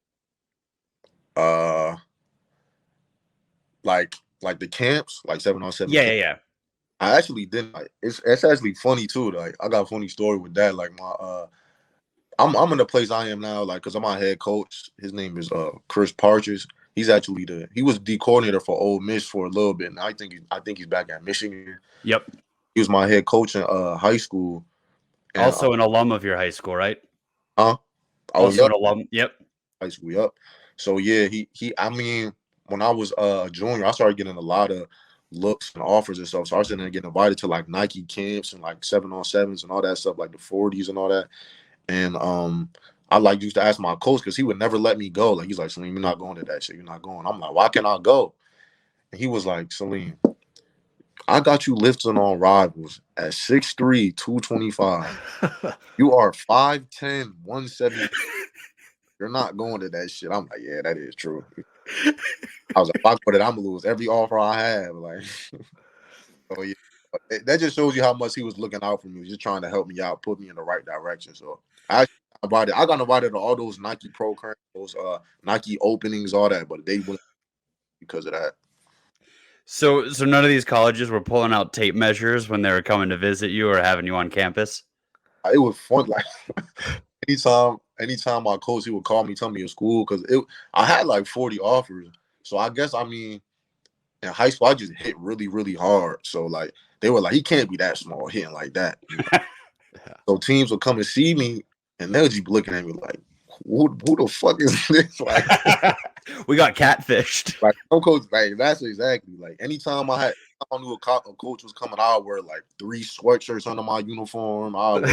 [SPEAKER 5] Like the camps, like 7-on-7.
[SPEAKER 1] Yeah.
[SPEAKER 5] I actually didn't. Like, it's actually funny too. Like I got a funny story with that. Like my I'm in the place I am now, like because I'm my head coach. His name is Chris Partridge. He's actually he was the coordinator for Ole Miss for a little bit, and I think he's back at Michigan.
[SPEAKER 1] Yep.
[SPEAKER 5] He was my head coach in high school.
[SPEAKER 1] And, also an alum of your high school, right?
[SPEAKER 5] Huh?
[SPEAKER 1] Also an alum. Yep.
[SPEAKER 5] High school. Yep. So yeah, he. I mean, when I was a junior, I started getting a lot of looks and offers and stuff. So I was starting to get invited to like Nike camps and like 7-on-7s and all that stuff, like the 40s and all that. And I like used to ask my coach because he would never let me go. Like he's like, Saleem, you're not going to that shit. You're not going. I'm like, why can't I go? And he was like, Saleem, I got you lifting on rivals at 6'3", 225. You are 5'10", 170. You're not going to that shit. I'm like, yeah, that is true. I was like, if I go to I'm gonna lose every offer I have. Like, oh yeah. That just shows you how much he was looking out for me. He was just trying to help me out, put me in the right direction. So I got invited to all those Nike programs, those Nike openings, all that, but they wouldn't because of that.
[SPEAKER 1] So none of these colleges were pulling out tape measures when they were coming to visit you or having you on campus?
[SPEAKER 5] It was fun. Like anytime my coach, he would call me, tell me in school, because I had like 40 offers. So I guess, I mean, in high school, I just hit really, really hard. So like they were like, he can't be that small hitting like that. So teams would come and see me, and they'll just be looking at me like, who the fuck is this? Like,
[SPEAKER 1] we got catfished.
[SPEAKER 5] Like some coach, like that's exactly like anytime I knew a coach was coming, I would wear like 3 sweatshirts under my uniform. I would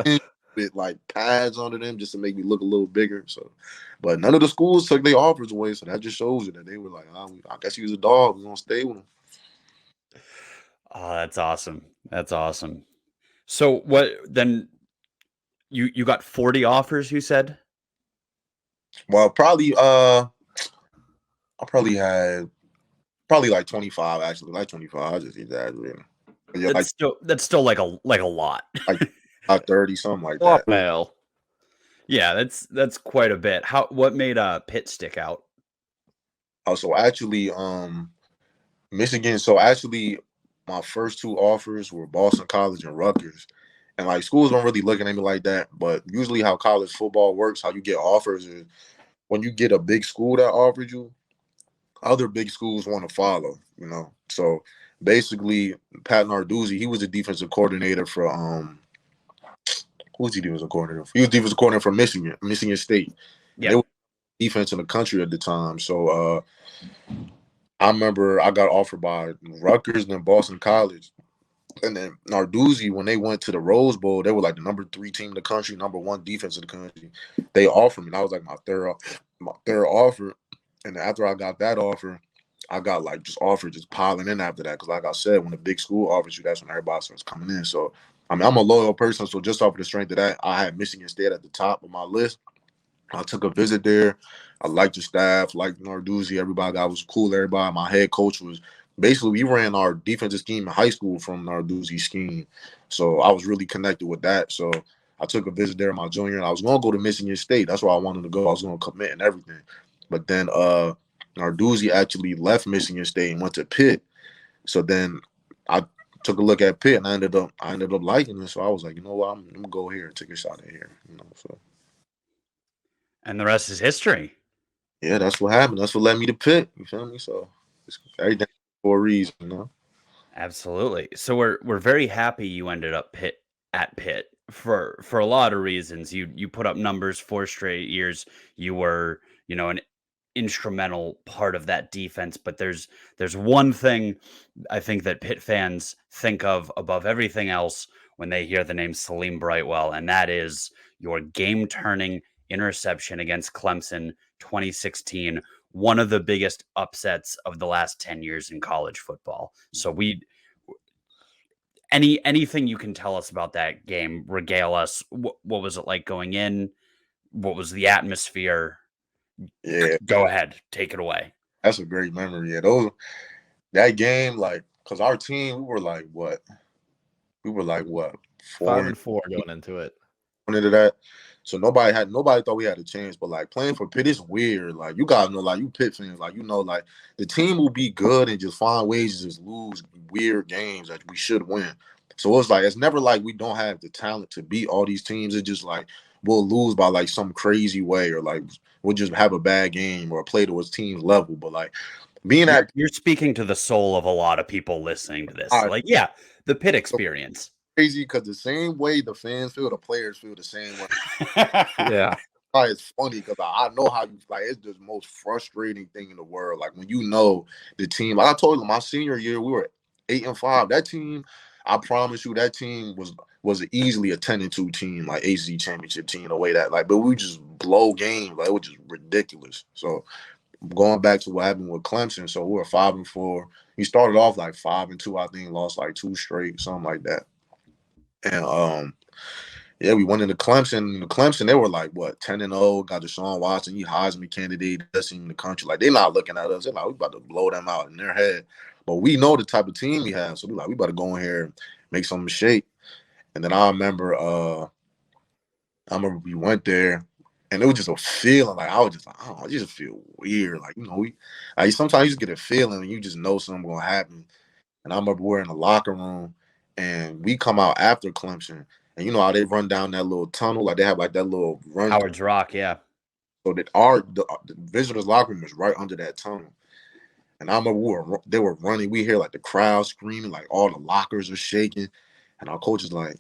[SPEAKER 5] wear with like pads under them just to make me look a little bigger. So, but none of the schools took their offers away, so that just shows you that they were like, I guess he was a dog. We're gonna stay with him.
[SPEAKER 1] Oh, that's awesome. That's awesome. So what then? You got 40 offers, you said?
[SPEAKER 5] Well, probably I probably had like 25 actually, like 25. I just exaggerated. Yeah, like
[SPEAKER 1] That's still like a lot.
[SPEAKER 5] like 30, something like
[SPEAKER 3] What
[SPEAKER 5] that.
[SPEAKER 3] hell?
[SPEAKER 1] Yeah, that's quite a bit. What made Pitt stick out?
[SPEAKER 5] Oh, so actually, Michigan. So actually, my first two offers were Boston College and Rutgers, and like schools don't really looking at me like that. But usually, how college football works, how you get offers is when you get a big school that offers you, other big schools want to follow. So basically, Pat Narduzzi, he was the defensive coordinator for who was he defensive coordinator for? He was defensive coordinator for Michigan State, and they
[SPEAKER 1] Yeah.
[SPEAKER 5] were defense in the country at the time. So I remember I got offered by Rutgers and then Boston College. And then Narduzzi, when they went to the Rose Bowl, they were like the number 3 team in the country, number 1 defense in the country. They offered me. And I was like my third offer. And after I got that offer, I got like just offers just piling in after that. Because like I said, when a big school offers you, that's when everybody starts coming in. So I mean, I'm a loyal person. So just off of the strength of that, I had Michigan State at the top of my list. I took a visit there. I liked the staff, liked Narduzzi. Everybody was cool. Everybody. My head coach was basically, we ran our defensive scheme in high school from Narduzzi's scheme. So I was really connected with that. So I took a visit there my junior year. I was going to go to Michigan State. That's where I wanted to go. I was going to commit and everything. But then Narduzzi actually left Michigan State and went to Pitt. So then I took a look at Pitt and I ended up liking it. So I was like, you know what, I'm going to go here and take a shot at here. So.
[SPEAKER 1] And the rest is history.
[SPEAKER 5] Yeah, that's what happened. That's what led me to Pitt. You feel me? So it's everything for a reason,
[SPEAKER 1] Absolutely. So we're very happy you ended up at Pitt for a lot of reasons. You put up numbers 4 straight years. You were, an instrumental part of that defense, but there's one thing I think that Pitt fans think of above everything else when they hear the name Saleem Brightwell, and that is your game-turning interception against Clemson 2016, one of the biggest upsets of the last 10 years in college football. So anything you can tell us about that game, regale us. What was it like going in? What was the atmosphere?
[SPEAKER 5] Yeah,
[SPEAKER 1] Go ahead, take it away.
[SPEAKER 5] that's a great memory. Yeah, that game, like, cause our team, we were like what?
[SPEAKER 3] 5-4 going into it.
[SPEAKER 5] Into that. So nobody thought we had a chance, but like playing for Pitt is weird. Like you gotta know, like you Pitt fans, like like the team will be good and just find ways to just lose weird games that we should win. So it's never like we don't have the talent to beat all these teams. It's just like we'll lose by like some crazy way, or like we'll just have a bad game or play towards team's level. But like being
[SPEAKER 1] You're speaking to the soul of a lot of people listening to this. Like, the Pitt experience.
[SPEAKER 5] Crazy because the same way the fans feel, the players feel the same way.
[SPEAKER 3] Yeah.
[SPEAKER 5] It's funny because I know how you like. It's the most frustrating thing in the world. Like when you know the team. Like I told you, my senior year we were 8-5. That team, I promise you, that team was easily a 10-2 team, like ACC championship team. The way that but we just blow games. Like it was just ridiculous. So going back to what happened with Clemson, so we were 5-4. We started off like 5-2. I think lost like 2 straight, something like that. And we went into Clemson. Clemson, they were like what 10-0. Got Deshaun Watson, he Heisman candidate, best team in the country. Like they're not looking at us. They're like we about to blow them out in their head. But we know the type of team we have, so we about to go in here and make something shake. And then I remember we went there, and it was just a feeling. Like I was just like, I just feel weird. Like we sometimes you just get a feeling and you just know something gonna happen. And I remember we're in the locker room. And we come out after Clemson, and you know how they run down that little tunnel, like they have like that little run.
[SPEAKER 1] Howard's Rock, yeah.
[SPEAKER 5] So that the visitors' locker room is right under that tunnel. And I remember they were running. We hear like the crowd screaming, like all the lockers are shaking, and our coach is like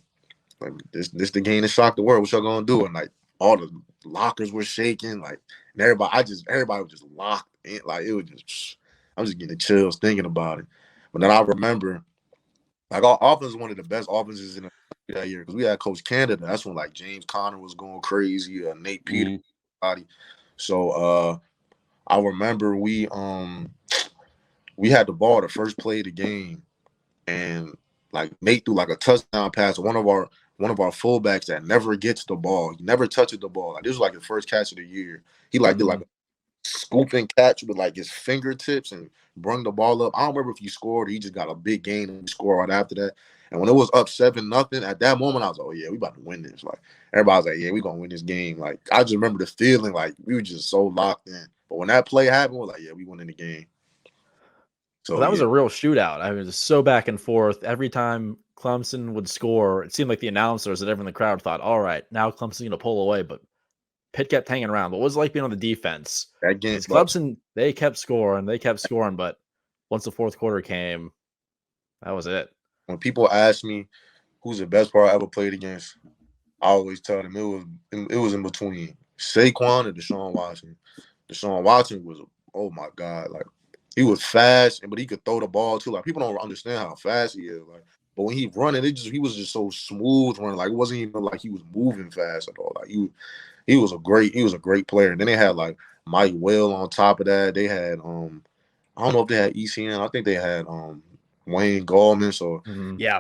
[SPEAKER 5] this the game that shocked the world. What y'all gonna do? And like all the lockers were shaking, like and everybody was just locked in. Like it was just, I'm just getting the chills thinking about it. But then I remember. Like our offense is one of the best offenses in the country that year because we had Coach Canada. That's when like James Conner was going crazy, Nate Peter, body. So I remember we had the ball the first play of the game, and like Nate threw like a touchdown pass to one of our fullbacks that never gets the ball. He never touches the ball. Like this was like the first catch of the year. He did like scoop and catch with like his fingertips and bring the ball up. I don't remember if he scored or he just got a big game and he scored right after that. And when it was up 7-0, at that moment I was like, oh yeah, we about to win this. Like everybody was like, yeah, we gonna win this game. Like I just remember the feeling like we were just so locked in. But when that play happened, we're like, yeah, we winning the game. So
[SPEAKER 3] Well, that was a real shootout. I mean, it was so back and forth. Every time Clemson would score, it seemed like the announcers and everyone in the crowd thought, all right, now Clemson's going to pull away. But Pitt kept hanging around. What was it like being on the defense?
[SPEAKER 5] that game.
[SPEAKER 3] Because Clemson, they kept scoring. But once the fourth quarter came, that was it.
[SPEAKER 5] When people ask me who's the best player I ever played against, I always tell them it was in between Saquon and Deshaun Watson. Deshaun Watson was, oh my God, like he was fast, but he could throw the ball too. Like people don't understand how fast he is. Like, but when he running, he was just so smooth running. Like it wasn't even like he was moving fast at all. Like he was a great player. And then they had like Mike Will on top of that. They had I don't know if they had ECN. I think they had Wayne Gallman. So
[SPEAKER 1] Yeah,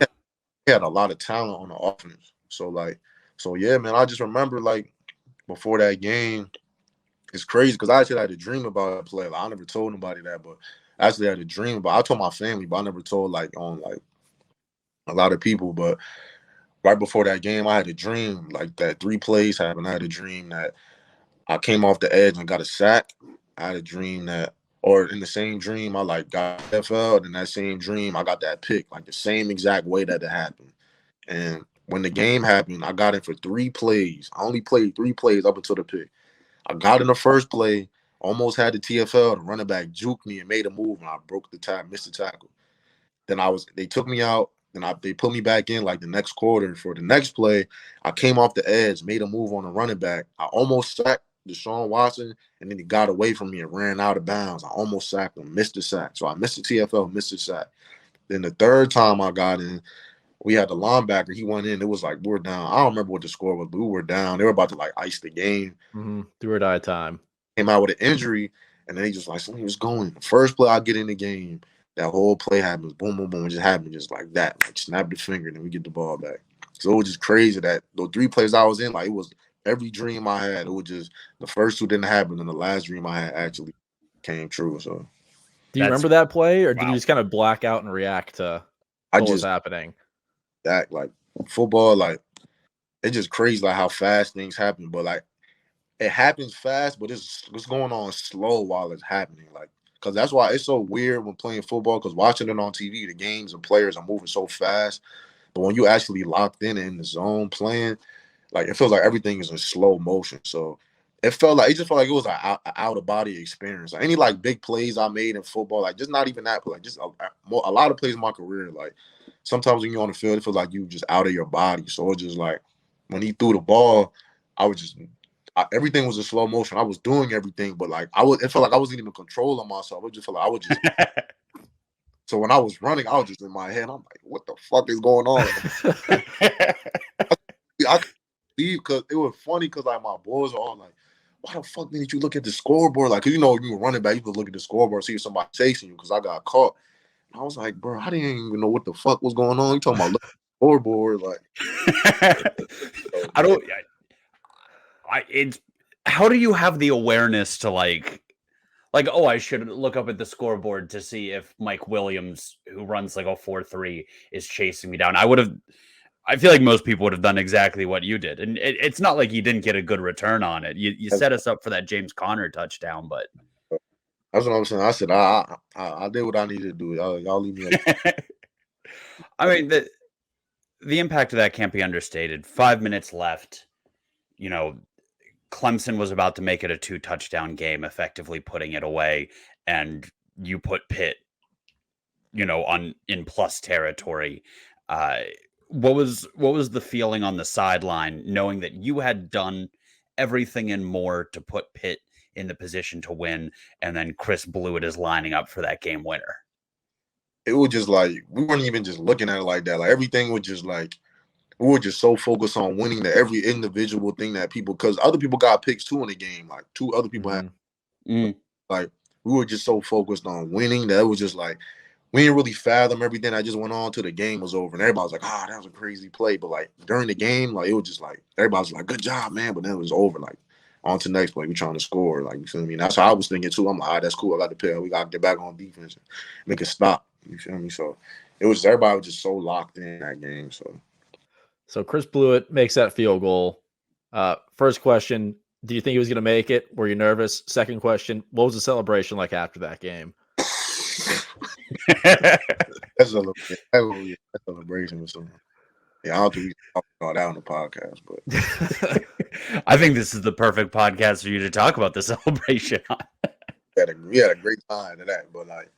[SPEAKER 5] they had a lot of talent on the offense. So yeah, man. I just remember like before that game. It's crazy because I actually had a dream about a play. Like, I never told nobody that, but I actually had a dream about. I told my family, but I never told like a lot of people. But right before that game, I had a dream like that 3 plays happened. I had a dream that I came off the edge and got a sack. I had a dream that, or in the same dream, I like got FL, and in that same dream, I got that pick, like the same exact way that it happened. And when the game happened, I got in for 3 plays. I only played 3 plays up until the pick. I got in the first play, almost had the TFL. The running back juked me and made a move, and I broke the tackle, missed the tackle. Then they took me out, and they put me back in like the next quarter. For the next play, I came off the edge, made a move on the running back. I almost sacked Deshaun Watson, and then he got away from me and ran out of bounds. I almost sacked him, missed the sack. So I missed the TFL, missed the sack. Then the third time I got in, we had the linebacker. He went in. It was like we were down. I don't remember what the score was, but we were down. They were about to like ice the game.
[SPEAKER 3] Do or die time.
[SPEAKER 5] Came out with an injury, and then he just like something was going. First play I get in the game, that whole play happens. Boom, boom, boom. It just happened just like that. Like snap the finger, and then we get the ball back. So it was just crazy that those 3 plays I was in, like it was every dream I had. It was just the first 2 didn't happen, and the last dream I had actually came true. So
[SPEAKER 3] Do you remember that play, or did
[SPEAKER 1] wow.
[SPEAKER 3] you just kind of black out and react to what was happening?
[SPEAKER 5] That like football, like it's just crazy like how fast things happen. But like it happens fast, but it's going on slow while it's happening. Like because that's why it's so weird when playing football. Because watching it on TV, the games and players are moving so fast. But when you actually locked in the zone playing, like it feels like everything is in slow motion. So it just felt like it was an out of body experience. Like any like big plays I made in football, like just not even that, but like just a lot of plays in my career, like. Sometimes when you're on the field, it feels like you just out of your body. So it's just like when he threw the ball, everything was in slow motion. I was doing everything, but like it felt like I wasn't even controlling myself. It just felt like I was just. So when I was running, I was just in my head. I'm like, what the fuck is going on? I could leave because it was funny because like my boys are all like, why the fuck didn't you look at the scoreboard? Like, cause you know, you were running back, you could look at the scoreboard, see if somebody chasing you because I got caught. I was like, bro, I didn't even know what the fuck was going on. You talking about scoreboard, like
[SPEAKER 1] I don't. It's how do you have the awareness to like, oh, I should look up at the scoreboard to see if Mike Williams, who runs like a 4.3, is chasing me down. I feel like most people would have done exactly what you did, and it's not like you didn't get a good return on it. You set us up for that James Conner touchdown, but.
[SPEAKER 5] That's what I'm saying. I said I did what I needed to do. Y'all leave me alone.
[SPEAKER 1] I mean, the impact of that can't be understated. 5 minutes left. You know, Clemson was about to make it a 2-touchdown game, effectively putting it away, and you put Pitt, in plus territory. What was the feeling on the sideline, knowing that you had done everything and more to put Pitt in the position to win, and then Chris Blewett is lining up for that game winner?
[SPEAKER 5] It was just like we weren't even just looking at it like that. Like everything was just like we were just so focused on winning that every individual thing that people, because other people got picks too in the game. Like 2 other people had like we were just so focused on winning that it was just like we didn't really fathom everything that just went on till the game was over. And everybody was like, that was a crazy play. But like during the game, like it was just like everybody was like, good job, man. But then it was over. Like on to the next play. We trying to score. Like, you feel me? And that's how I was thinking too. I'm like, all right, that's cool. I got the pill. We got to get back on defense and make it stop. You feel me? So it was everybody was just so locked in that game.
[SPEAKER 3] So Chris Blewett makes that field goal. First question, do you think he was going to make it? Were you nervous? Second question, what was the celebration like after that game?
[SPEAKER 5] That's a celebration with someone. Yeah, I don't think we talk about that on the podcast, but
[SPEAKER 1] I think this is the perfect podcast for you to talk about the celebration.
[SPEAKER 5] we had a great time to that. But like,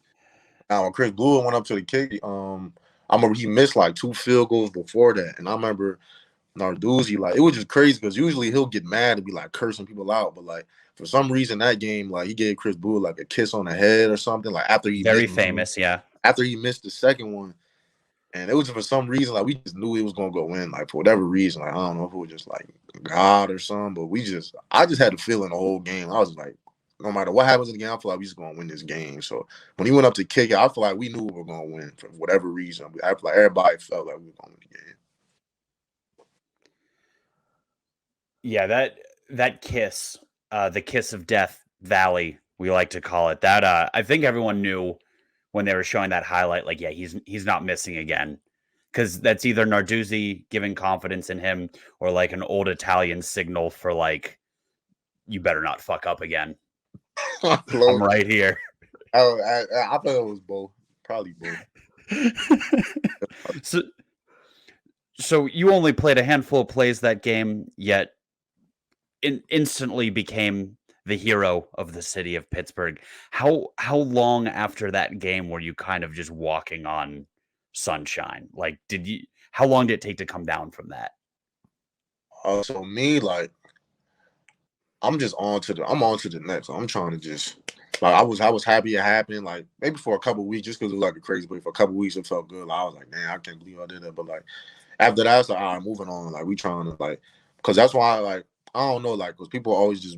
[SPEAKER 5] now when Chris Blewett went up to the kick, I remember he missed like 2 field goals before that, and I remember Narduzzi, like, it was just crazy because usually he'll get mad and be like cursing people out, but like for some reason that game, like, he gave Chris Blewett like a kiss on the head or something, like after he
[SPEAKER 1] Very famous, yeah.
[SPEAKER 5] After he missed the second one. And it was for some reason, like, we just knew he was gonna go in, like, for whatever reason. Like, I don't know if it was just like God or something, but I just had the feeling the whole game. I was like, no matter what happens in the game, I feel like we just gonna win this game. So when he went up to kick it, I feel like we knew we were gonna win for whatever reason. I feel like everybody felt like we were gonna win the game.
[SPEAKER 1] Yeah, that kiss, the kiss of death valley, we like to call it. That I think everyone knew when they were showing that highlight, like, yeah, he's not missing again. Because that's either Narduzzi giving confidence in him or like an old Italian signal for like, you better not fuck up again. I'm right here.
[SPEAKER 5] I thought it was both. Probably both.
[SPEAKER 1] So you only played a handful of plays that game, yet instantly became the hero of the city of Pittsburgh. How long after that game were you kind of just walking on sunshine? Like, how long did it take to come down from that?
[SPEAKER 5] So me, like, I'm on to the next. I'm trying to just, like, I was happy it happened, like, maybe for a couple of weeks, just because it was like a crazy play. For a couple of weeks it felt good. Like, I was like, man, I can't believe I did that. But like after that, it's like, all right, moving on. Like, we trying to, like, because that's why, like, I don't know, like, because people always just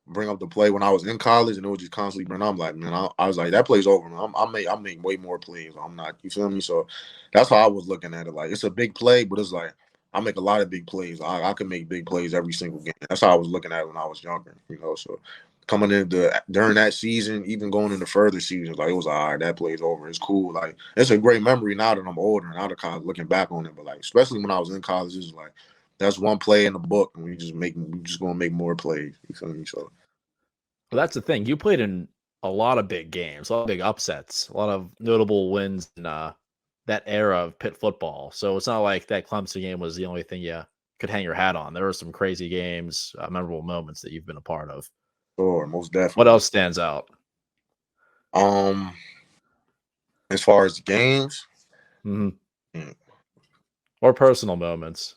[SPEAKER 5] bring up the play when I was in college, and it was just constantly bring. I'm like, man, I was like, that play's over, man. I make way more plays. I'm not, you feel me? So that's how I was looking at it. Like, it's a big play, but it's like, I make a lot of big plays. I can make big plays every single game. That's how I was looking at it when I was younger, you know. So coming during that season, even going into further seasons, like, it was all right, that play's over. It's cool. Like, it's a great memory now that I'm older and out of college, looking back on it. But like, especially when I was in college, it's like, that's one play in the book, and we just gonna make more plays. You feel me? So
[SPEAKER 3] Well, that's the thing. You played in a lot of big games, a lot of big upsets, a lot of notable wins in that era of Pitt football. So it's not like that Clemson game was the only thing you could hang your hat on. There were some crazy games, memorable moments that you've been a part of.
[SPEAKER 5] sure, most definitely.
[SPEAKER 3] What else stands out?
[SPEAKER 5] As far as games,
[SPEAKER 3] or personal moments.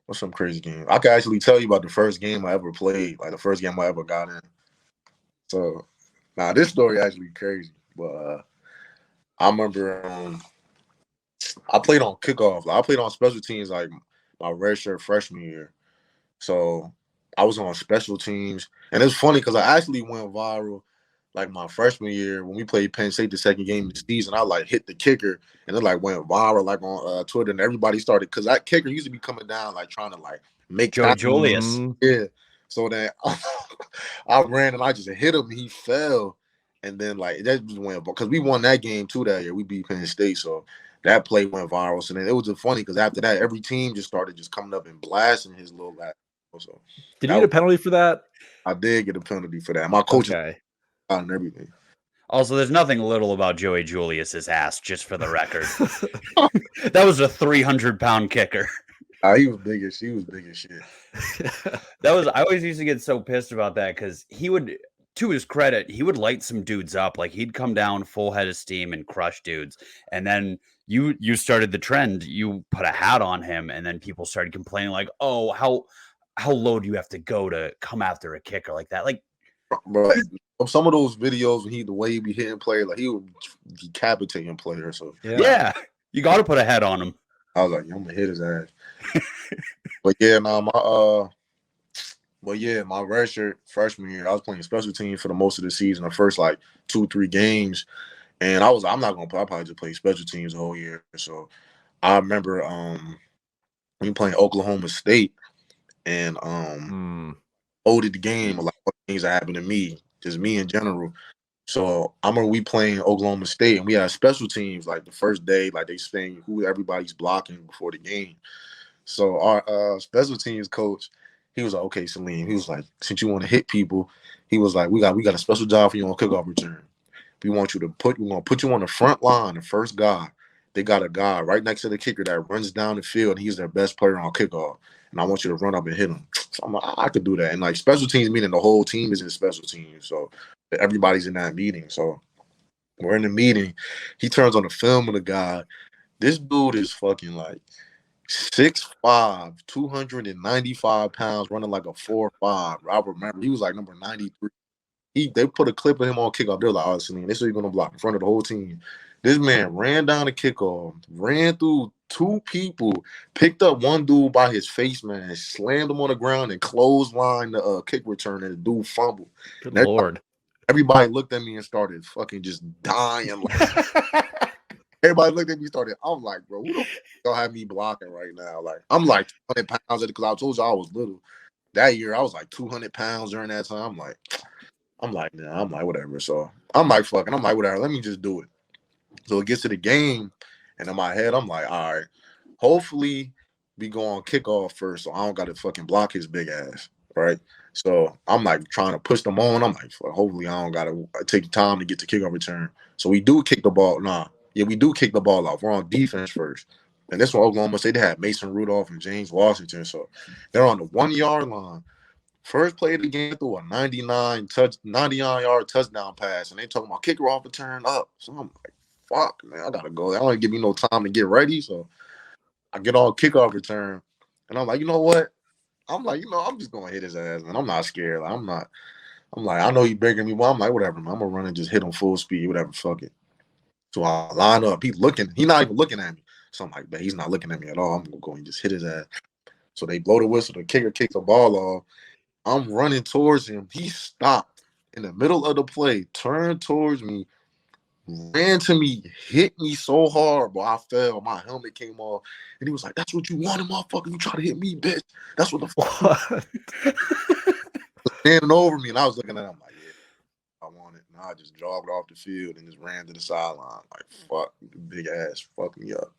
[SPEAKER 5] what's some crazy game? I can actually tell you about the first game I ever played, like the first game I ever got in. So now this story actually crazy, but I remember I played on kickoff. Like, I played on special teams like my redshirt freshman year. So I was on special teams, and it's funny because I actually went viral like my freshman year when we played Penn State the second game of the season. I like hit the kicker, and it like went viral like on Twitter, and everybody started, because that kicker used to be coming down like trying to like make
[SPEAKER 1] Joey Julius.
[SPEAKER 5] Yeah. So then I ran and I just hit him, and he fell. And then like that just went, because we won that game too that year. We beat Penn State, so that play went viral. So then it was just funny because after that, every team just started just coming up and blasting his little back. So
[SPEAKER 3] did you get a penalty for that?
[SPEAKER 5] I did get a penalty for that. My coach and everything.
[SPEAKER 1] Also, there's nothing little about Joey Julius's ass, just for the record. That was a 300-pound kicker.
[SPEAKER 5] He was big as shit.
[SPEAKER 1] I always used to get so pissed about that because he would, to his credit, he would light some dudes up. Like, he'd come down full head of steam and crush dudes. And then you started the trend. You put a hat on him, and then people started complaining like, oh, how low do you have to go to come after a kicker like that? Like,
[SPEAKER 5] bro, some of those videos when the way he be hitting players, like, he would decapitating players. So
[SPEAKER 1] yeah, you got to put a head on him.
[SPEAKER 5] I was like, I'm gonna hit his ass. But yeah, my redshirt freshman year, I was playing special teams for the most of the season, the first like 2-3 games, and I'm not gonna play. I probably just play special teams the whole year. So I remember we playing Oklahoma State, and owed the game, like what things that happened to me, just me in general. So I remember we playing Oklahoma State, and we had special teams like the first day, like they saying who everybody's blocking before the game. So our special teams coach, he was like, "Okay, Saleem," he was like, "Since you want to hit people," he was like, "We got a special job for you on kickoff return. We want you to we're gonna put you on the front line, the first guy. They got a guy right next to the kicker that runs down the field, and he's their best player on kickoff. And I want you to run up and hit him." So I'm like, I could do that. And like special teams meaning the whole team is in special teams, so everybody's in that meeting. So we're in the meeting. He turns on the film of the guy. This dude is fucking like 6'5", 295 pounds, running like a 4.5. I remember he was like number 93. They put a clip of him on kickoff. They're like, "Oh, Saleem, this is you're gonna block in front of the whole team." This man ran down the kickoff, ran through two people, picked up one dude by his face, man, slammed him on the ground, and clotheslined the kick return, and the dude fumbled.
[SPEAKER 3] Good
[SPEAKER 5] And
[SPEAKER 3] Lord.
[SPEAKER 5] everybody looked at me and started fucking just dying. Like, everybody looked at me, started. I'm like, bro, who the fuck y'all have me blocking right now? Like, I'm like 200 pounds because I told you I was little. That year, I was like 200 pounds during that time. I'm like, nah, I'm like, whatever. So I'm like, fucking, I'm like, whatever. Let me just do it. So it gets to the game, and in my head, I'm like, all right, hopefully we go on kickoff first, so I don't got to fucking block his big ass, right? So I'm like trying to push them on. I'm like, hopefully I don't got to take the time to get to kickoff return. So we do kick the ball. We do kick the ball off. We're on defense first. And this one, Oklahoma State, they had Mason Rudolph and James Washington. So they're on the 1 yard line. First play of the game through a 99-yard touchdown pass, and they talking about kicker off and turn up. So I'm like, fuck, man, I gotta go. They don't give me no time to get ready. So I get on kickoff return, and I'm like, you know what? I'm like, I'm just gonna hit his ass, man. I'm not scared. Like, I'm like, I know he bigger than me. Well, I'm like, whatever, man. I'm gonna run and just hit him full speed, whatever. Fuck it. So I line up. He's not even looking at me. So I'm like, man, he's not looking at me at all. I'm gonna go and just hit his ass. So they blow the whistle. The kicker kicks the ball off. I'm running towards him. He stopped in the middle of the play, turned towards me, ran to me, hit me so hard, but I fell. My helmet came off. And he was like, "That's what you wanted, motherfucker. You try to hit me, bitch. That's what the fuck." Standing over me, and I was looking at him like, yeah, I want it. And I just jogged off the field and just ran to the sideline. Like, fuck, big ass, fuck me up.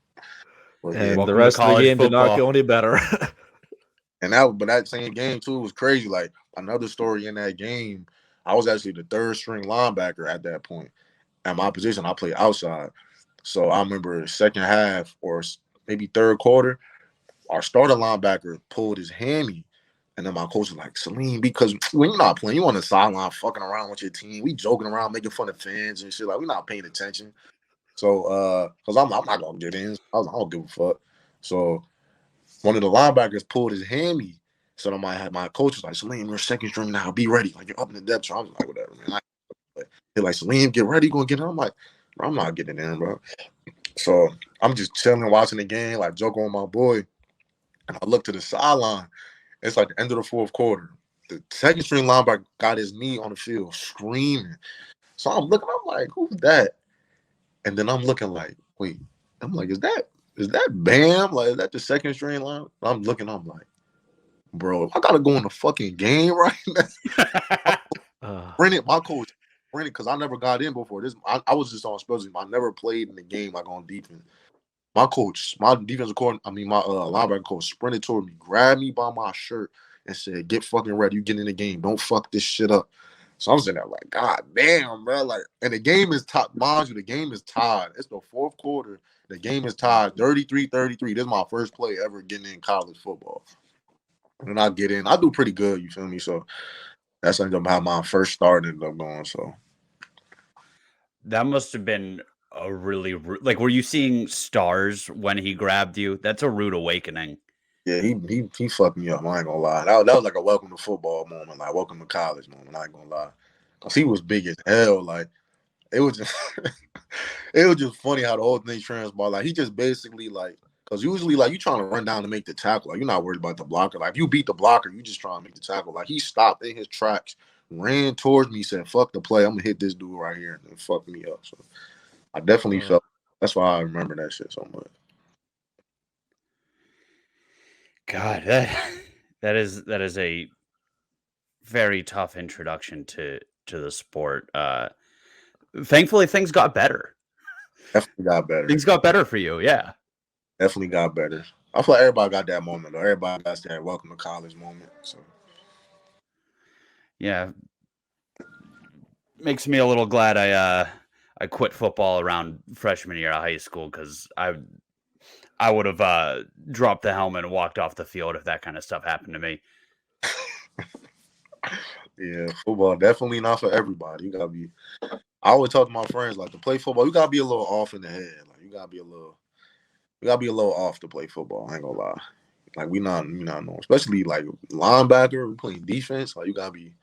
[SPEAKER 5] But,
[SPEAKER 3] And
[SPEAKER 1] Welcome
[SPEAKER 3] the
[SPEAKER 1] to
[SPEAKER 3] rest of the
[SPEAKER 1] college
[SPEAKER 3] game did not
[SPEAKER 1] football.
[SPEAKER 3] go any better.
[SPEAKER 5] but that same game too was crazy. Like another story in that game, I was actually the third string linebacker at that point. At my position, I played outside. So I remember second half or maybe third quarter, our starter linebacker pulled his hammy. And then my coach was like, "Saleem, because when you're not playing, you on the sideline fucking around with your team. We joking around, making fun of fans and shit. Like, we're not paying attention." So, because I'm not going to get in. I don't give a fuck. So one of the linebackers pulled his hammy. So then my coach was like, "Saleem, you're second string now. Be ready. Like, you're up in the depth chart." I was like, whatever, man. He's like, "Saleem, get ready. You going to get in?" I'm like, "Bro, I'm not getting in, bro." So I'm just chilling, watching the game, like joking with my boy. And I look to the sideline. It's like the end of the fourth quarter. The second string linebacker got his knee on the field screaming. So I'm looking, I'm like, who's that? And then I'm looking like, wait, I'm like, is that Bam? Like, is that the second string line? I'm looking, I'm like, bro, I gotta go in the fucking game right now. Rented my coach, because I never got in before this. I was just on special team. I never played in the game like on defense. My coach, my defensive coordinator, my linebacker coach sprinted toward me, grabbed me by my shirt, and said, "Get fucking ready. You get in the game. Don't fuck this shit up." So I'm sitting there like, God damn, bro. Like, and the game is tied. Mind you, the game is tied. It's the fourth quarter. The game is tied 33-33. This is my first play ever getting in college football. And I get in. I do pretty good, you feel me? So that's how my first start ended up going. So
[SPEAKER 1] That must have been a really like. Were you seeing stars when he grabbed you? That's a rude awakening.
[SPEAKER 5] yeah, he fucked me up. I ain't gonna lie. That was like a welcome to football moment, like welcome to college moment. I ain't gonna lie, cause he was big as hell. Like it was just, it was just funny how the whole thing transpired. Like he just basically like, cause usually like you trying to run down to make the tackle. Like you're not worried about the blocker. Like if you beat the blocker, you just trying to make the tackle. Like he stopped in his tracks, ran towards me, said, "Fuck the play. I'm gonna hit this dude right here," and then fucked me up. So I definitely felt. That's why I remember that shit so much.
[SPEAKER 1] God, that is a very tough introduction to the sport. Thankfully, things got better.
[SPEAKER 5] Definitely got better.
[SPEAKER 1] Things got better for you, yeah.
[SPEAKER 5] Definitely got better. I feel like everybody got that moment, though. Everybody got that welcome to college moment. So
[SPEAKER 1] Yeah, makes me a little glad I quit football around freshman year of high school because I would have dropped the helmet and walked off the field if that kind of stuff happened to me.
[SPEAKER 5] yeah, football definitely not for everybody. You gotta be. I always talk to my friends like to play football. You gotta be a little off in the head. Like you gotta be a little off to play football. I ain't gonna lie. Like we not knowing, especially like linebacker. We playing defense. Like you gotta be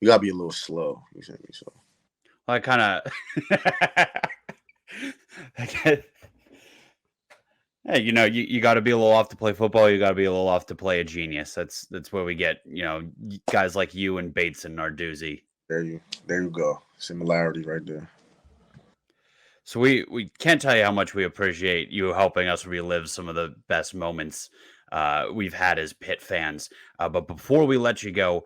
[SPEAKER 5] a little slow. You feel me? So
[SPEAKER 1] I kind of. Hey, you got to be a little off to play football. You got to be a little off to play a genius. That's where we get, guys like you and Bates and Narduzzi.
[SPEAKER 5] there you go. Similarity right there.
[SPEAKER 1] So we can't tell you how much we appreciate you helping us relive some of the best moments we've had as Pitt fans. But before we let you go,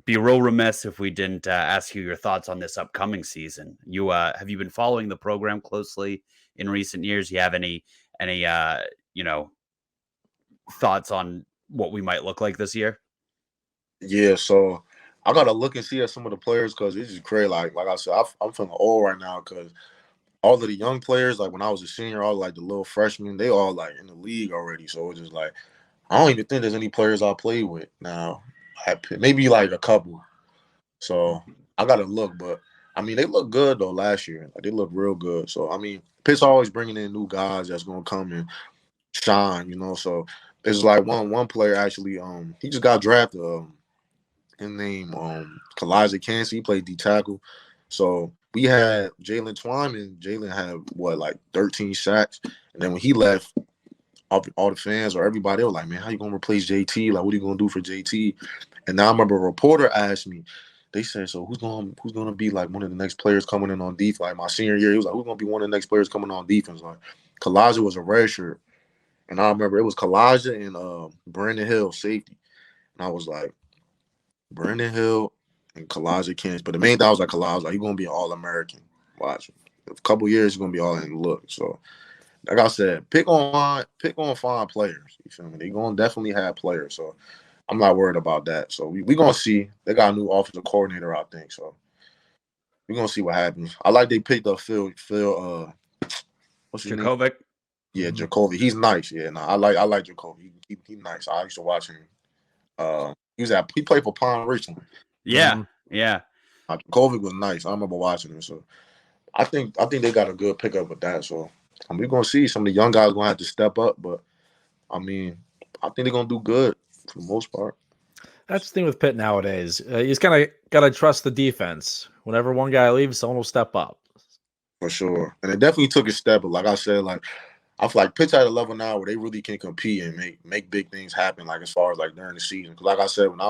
[SPEAKER 1] be real remiss if we didn't ask you your thoughts on this upcoming season. Have you been following the program closely in recent years? You have any thoughts on what we might look like this year?
[SPEAKER 5] Yeah, so I gotta look and see at some of the players because it's just crazy. Like I said, I'm feeling old right now because all of the young players, like when I was a senior, all like the little freshmen, they all like in the league already. So it's just like I don't even think there's any players I play with now. Maybe like a couple. So I gotta look, but I mean they look good though last year. Like they look real good. So I mean, Pitt's always bringing in new guys that's gonna come and shine. So it's like one player actually. He just got drafted. His name Kalijah Cansey. He played D tackle. So we had Jalen Twyman. Jalen had like 13 sacks, and then when he left, all the fans or everybody they were like, "Man, how you gonna replace JT? Like, what are you gonna do for JT?" And now I remember a reporter asked me. They said, "So who's gonna be like one of the next players coming in on defense?" Like my senior year, he was like, "Who's gonna be one of the next players coming on defense?" Like Kalijah was a redshirt, and I remember it was Kalijah and Brandon Hill safety, and I was like, Brandon Hill and Kalijah Cansey. But the main thing I was like, Kalijah, like, he's gonna be an All-American. Watch. A couple years, he's gonna be all in look. So, like I said, pick on fine players. You feel me? They're gonna definitely have players. So I'm not worried about that. So we gonna see. They got a new offensive coordinator, I think. So we're gonna see what happens. I like they picked up Phil what's his name?
[SPEAKER 1] Jakovic?
[SPEAKER 5] Yeah, Jacoby. He's nice. Yeah, no, I like Jacoby. He nice. I used to watch him. He played for Palm Richland.
[SPEAKER 1] Yeah, yeah.
[SPEAKER 5] Jacoby was nice. I remember watching him. So I think they got a good pickup with that. So we're gonna see some of the young guys gonna have to step up, but I mean, I think they're gonna do good for the most part.
[SPEAKER 3] That's the thing with Pitt nowadays. You just kind of got to trust the defense. Whenever one guy leaves, someone will step up.
[SPEAKER 5] For sure. And it definitely took a step. But like I said, like I feel like Pitt's at a level now where they really can compete and make big things happen, like as far as like during the season. Because like I said, when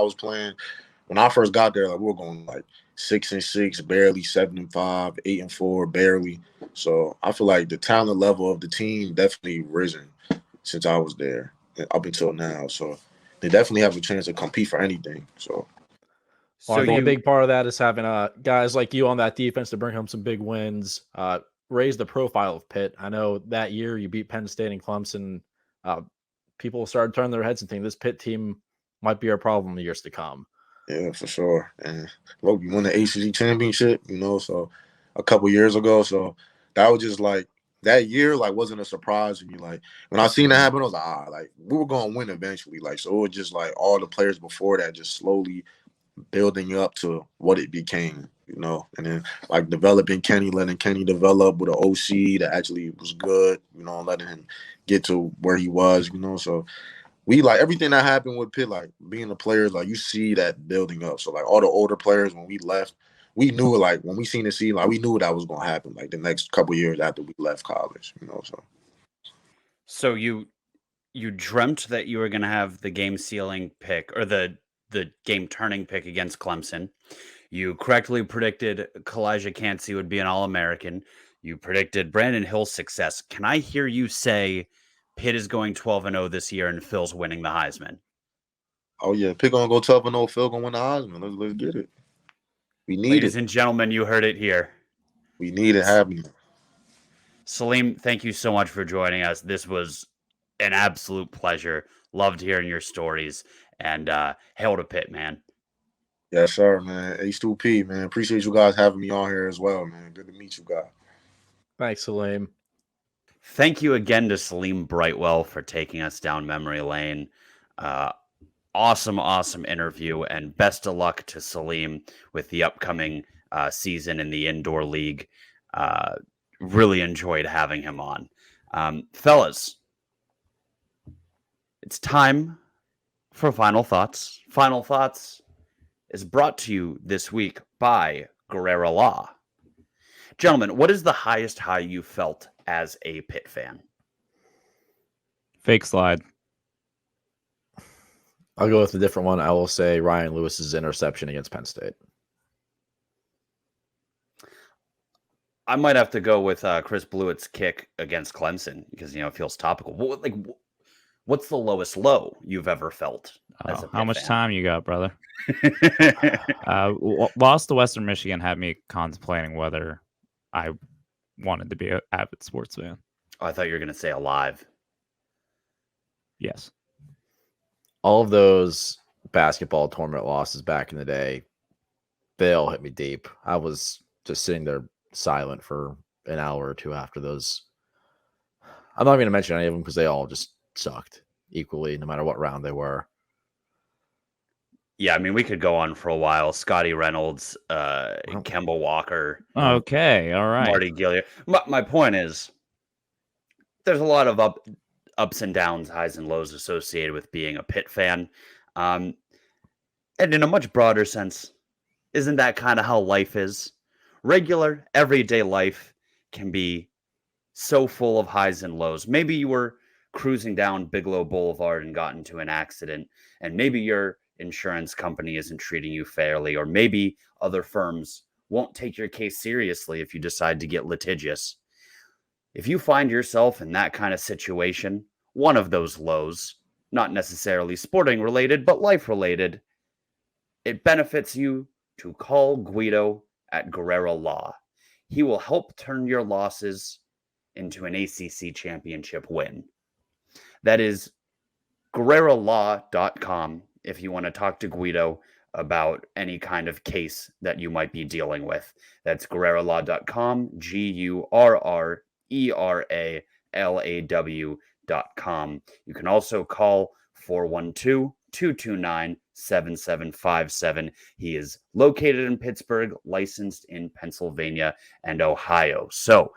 [SPEAKER 5] I first got there, like we were going like 6-6, barely 7-5, 8-4, barely. So I feel like the talent level of the team definitely risen since I was there up until now. So they definitely have a chance to compete for anything. So
[SPEAKER 3] Well, I think a big part of that is having guys like you on that defense to bring home some big wins, raise the profile of Pitt. I know that year you beat Penn State and Clemson. People started turning their heads and thinking this Pitt team might be our problem in the years to come.
[SPEAKER 5] Yeah, for sure. And look, we won the ACC championship, so a couple years ago. So that was just like that year, like wasn't a surprise to me. Like when I seen that happen, I was like, like we were gonna win eventually. Like so, it was just like all the players before that just slowly building up to what it became, and then like developing Kenny, letting Kenny develop with an OC that actually was good, letting him get to where he was, So we like everything that happened with Pitt, like being the players, like you see that building up. So like all the older players, when we left, we knew like when we seen the season, like we knew that was gonna happen like the next couple years after we left college,
[SPEAKER 1] So you dreamt that you were gonna have the game sealing pick or the game turning pick against Clemson. You correctly predicted Kalijah Cansey would be an All-American. You predicted Brandon Hill's success. Can I hear you say Pitt is going 12-0 this year and Phil's winning the Heisman?
[SPEAKER 5] Oh yeah, Pitt gonna go 12-0. Phil gonna win the Heisman. Let's get it. We need
[SPEAKER 1] Ladies
[SPEAKER 5] it.
[SPEAKER 1] and gentlemen, you heard it here.
[SPEAKER 5] We need it happening.
[SPEAKER 1] Saleem, thank you so much for joining us. This was an absolute pleasure. Loved hearing your stories. And hail to Pitt, man.
[SPEAKER 5] Yes, sir, man. H2P, man. Appreciate you guys having me on here as well, man. Good to meet you guys.
[SPEAKER 3] Thanks, Saleem.
[SPEAKER 1] Thank you again to Saleem Brightwell for taking us down memory lane. Awesome interview, and best of luck to Saleem with the upcoming season in the indoor league. Really enjoyed having him on. Fellas, it's time for Final Thoughts. Final Thoughts is brought to you this week by Guerrero Law. Gentlemen, what is the highest high you felt as a Pitt fan?
[SPEAKER 2] Fake slide.
[SPEAKER 3] I'll go with a different one. I will say Ryan Lewis's interception against Penn State.
[SPEAKER 1] I might have to go with Chris Blewett's kick against Clemson because, it feels topical. What's the lowest low you've ever felt? As a
[SPEAKER 2] How
[SPEAKER 1] Pitt
[SPEAKER 2] much
[SPEAKER 1] fan?
[SPEAKER 2] time you got, brother? Lost to Western Michigan had me contemplating whether I wanted to be an avid sports fan.
[SPEAKER 1] Oh, I thought you were going to say alive.
[SPEAKER 2] Yes.
[SPEAKER 3] All of those basketball tournament losses back in the day, they all hit me deep. I was just sitting there silent for an hour or two after those. I'm not even going to mention any of them because they all just sucked equally, no matter what round they were.
[SPEAKER 1] Yeah, I mean, we could go on for a while. Scotty Reynolds, Kemba Walker,
[SPEAKER 2] Okay. All right.
[SPEAKER 1] Marty Gilliard. My point is, there's a lot of ups and downs, highs and lows associated with being a Pitt fan. And in a much broader sense, isn't that kind of how life is? Regular, everyday life can be so full of highs and lows. Maybe you were cruising down Bigelow Boulevard and got into an accident, and maybe your insurance company isn't treating you fairly, or maybe other firms won't take your case seriously if you decide to get litigious. If you find yourself in that kind of situation, one of those lows, not necessarily sporting related, but life related, it benefits you to call Guido at Guerrero Law. He will help turn your losses into an ACC championship win. That is GuerreroLaw.com if you want to talk to Guido about any kind of case that you might be dealing with. That's GuerreroLaw.com, GuerreroLaw.com. You can also call 412-229-7757. He is located in Pittsburgh, licensed in Pennsylvania and Ohio. So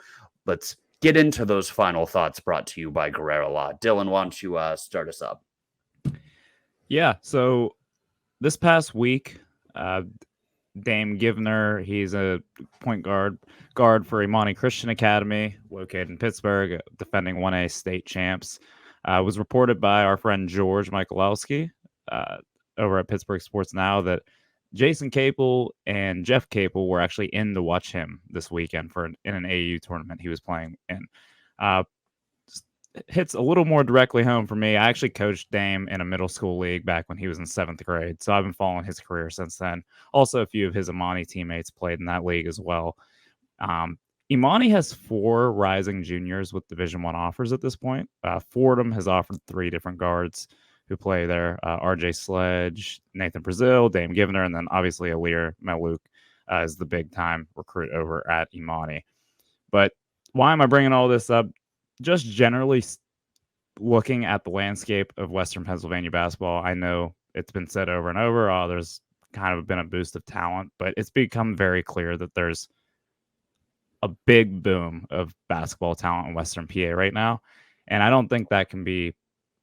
[SPEAKER 1] let's get into those final thoughts brought to you by Guerrero Law. Dylan, why don't you start us up?
[SPEAKER 2] Yeah. So this past week, Dame Givner, he's a point guard for Imani Christian Academy, located in Pittsburgh, defending 1A state champs. Was reported by our friend George Michalowski over at Pittsburgh Sports Now that Jason Capel and Jeff Capel were actually in to watch him this weekend in an AAU tournament he was playing in. Hits a little more directly home for me. I actually coached Dame in a middle school league back when he was in 7th grade, so I've been following his career since then. Also, a few of his Imani teammates played in that league as well. Imani has 4 rising juniors with Division I offers at this point. Fordham has offered 3 different guards who play there. RJ Sledge, Nathan Brazil, Dame Givner, and then obviously Alir Malouk is the big-time recruit over at Imani. But why am I bringing all this up? Just generally looking at the landscape of Western Pennsylvania basketball, I know it's been said over and over, there's kind of been a boost of talent, but it's become very clear that there's a big boom of basketball talent in Western PA right now. And I don't think that can be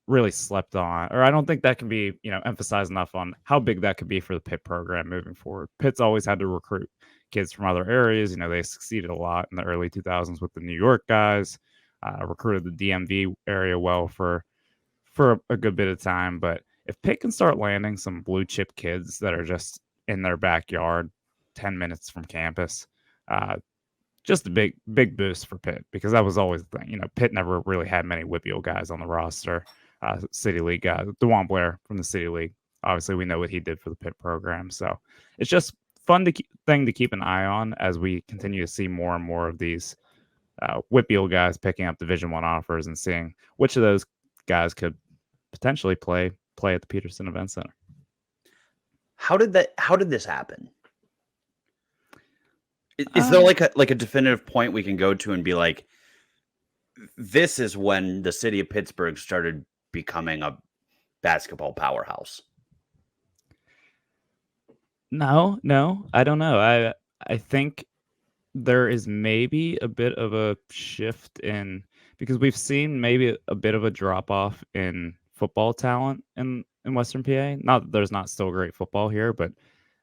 [SPEAKER 2] really slept on, or I don't think that can be, emphasized enough on how big that could be for the Pitt program moving forward. Pitt's always had to recruit kids from other areas. They succeeded a lot in the early 2000s with the New York guys. Recruited the DMV area well for a good bit of time. But if Pitt can start landing some blue chip kids that are just in their backyard, 10 minutes from campus, just a big boost for Pitt, because that was always the thing. Pitt never really had many WPIAL guys on the roster. City League guys, DeJuan Blair from the City League obviously we know what he did for the Pitt program. So it's just fun thing to keep an eye on as we continue to see more and more of these WPIAL guys picking up Division I offers and seeing which of those guys could potentially play at the Peterson Event Center.
[SPEAKER 1] How did this happen? Is there like a definitive point we can go to and be like, this is when the city of Pittsburgh started becoming a basketball powerhouse?
[SPEAKER 2] No, I don't know. I think there is maybe a bit of a shift in, because we've seen maybe a bit of a drop off in football talent in Western PA. Not that there's not still great football here, but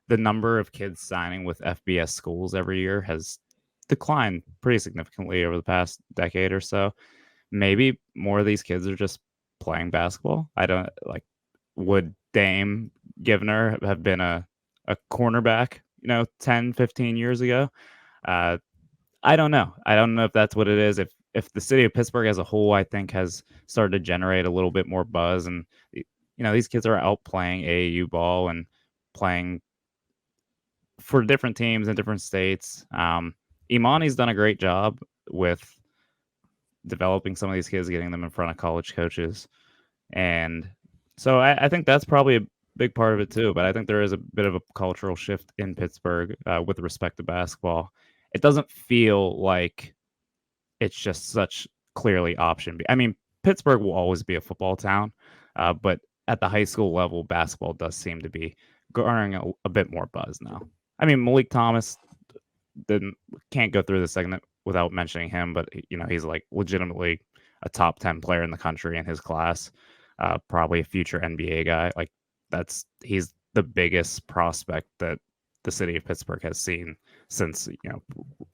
[SPEAKER 2] the number of kids signing with FBS schools every year has declined pretty significantly over the past decade or so. Maybe more of these kids are just playing basketball. I don't like, would Dame Givner have been a cornerback, 10, 15 years ago? I don't know. I don't know if that's what it is. If the city of Pittsburgh as a whole, I think, has started to generate a little bit more buzz, and these kids are out playing AAU ball and playing for different teams in different states. Imani's done a great job with developing some of these kids, getting them in front of college coaches, and so I think that's probably a big part of it too. But I think there is a bit of a cultural shift in Pittsburgh with respect to basketball. It doesn't feel like it's just such clearly option B. I mean, Pittsburgh will always be a football town, but at the high school level, basketball does seem to be garnering a bit more buzz now. I mean, Malik Thomas can't go through the segment without mentioning him, but he's like legitimately a top 10 player in the country in his class, probably a future NBA guy. Like he's the biggest prospect that the city of Pittsburgh has seen since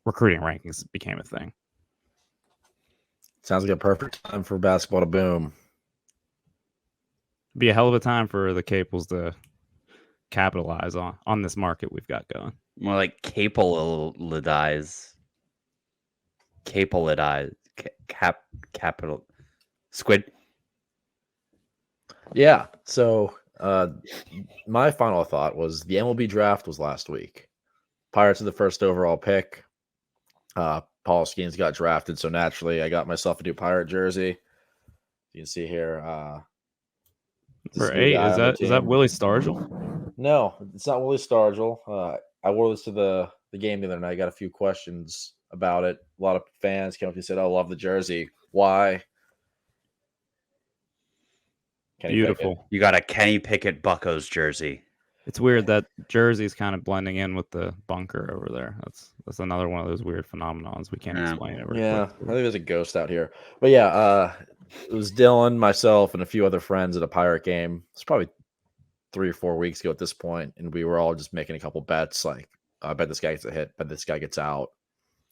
[SPEAKER 2] recruiting rankings became a thing.
[SPEAKER 3] Sounds like a perfect time for basketball to boom.
[SPEAKER 2] Be a hell of a time for the Capels to capitalize on this market we've got going.
[SPEAKER 1] More like capitalize. Capital Squid.
[SPEAKER 3] Yeah. So my final thought was the MLB draft was last week. Pirates are the first overall pick. Paul Skeens got drafted, so naturally I got myself a new Pirate jersey. You can see here.
[SPEAKER 2] For 8, is that Willie Stargell?
[SPEAKER 3] No, it's not Willie Stargell. I wore this to the game the other night. I got a few questions about it. A lot of fans came up and said, "Oh, love the jersey. Why?"
[SPEAKER 2] Beautiful.
[SPEAKER 1] You got a Kenny Pickett Buccos jersey.
[SPEAKER 2] It's weird that jersey's kind of blending in with the bunker over there. That's another one of those weird phenomenons we can't explain it.
[SPEAKER 3] Yeah, I think there's a ghost out here. But yeah, it was Dylan, myself, and a few other friends at a Pirate game. It's probably 3 or 4 weeks ago at this point, and we were all just making a couple bets. Like, I bet this guy gets a hit, bet this guy gets out.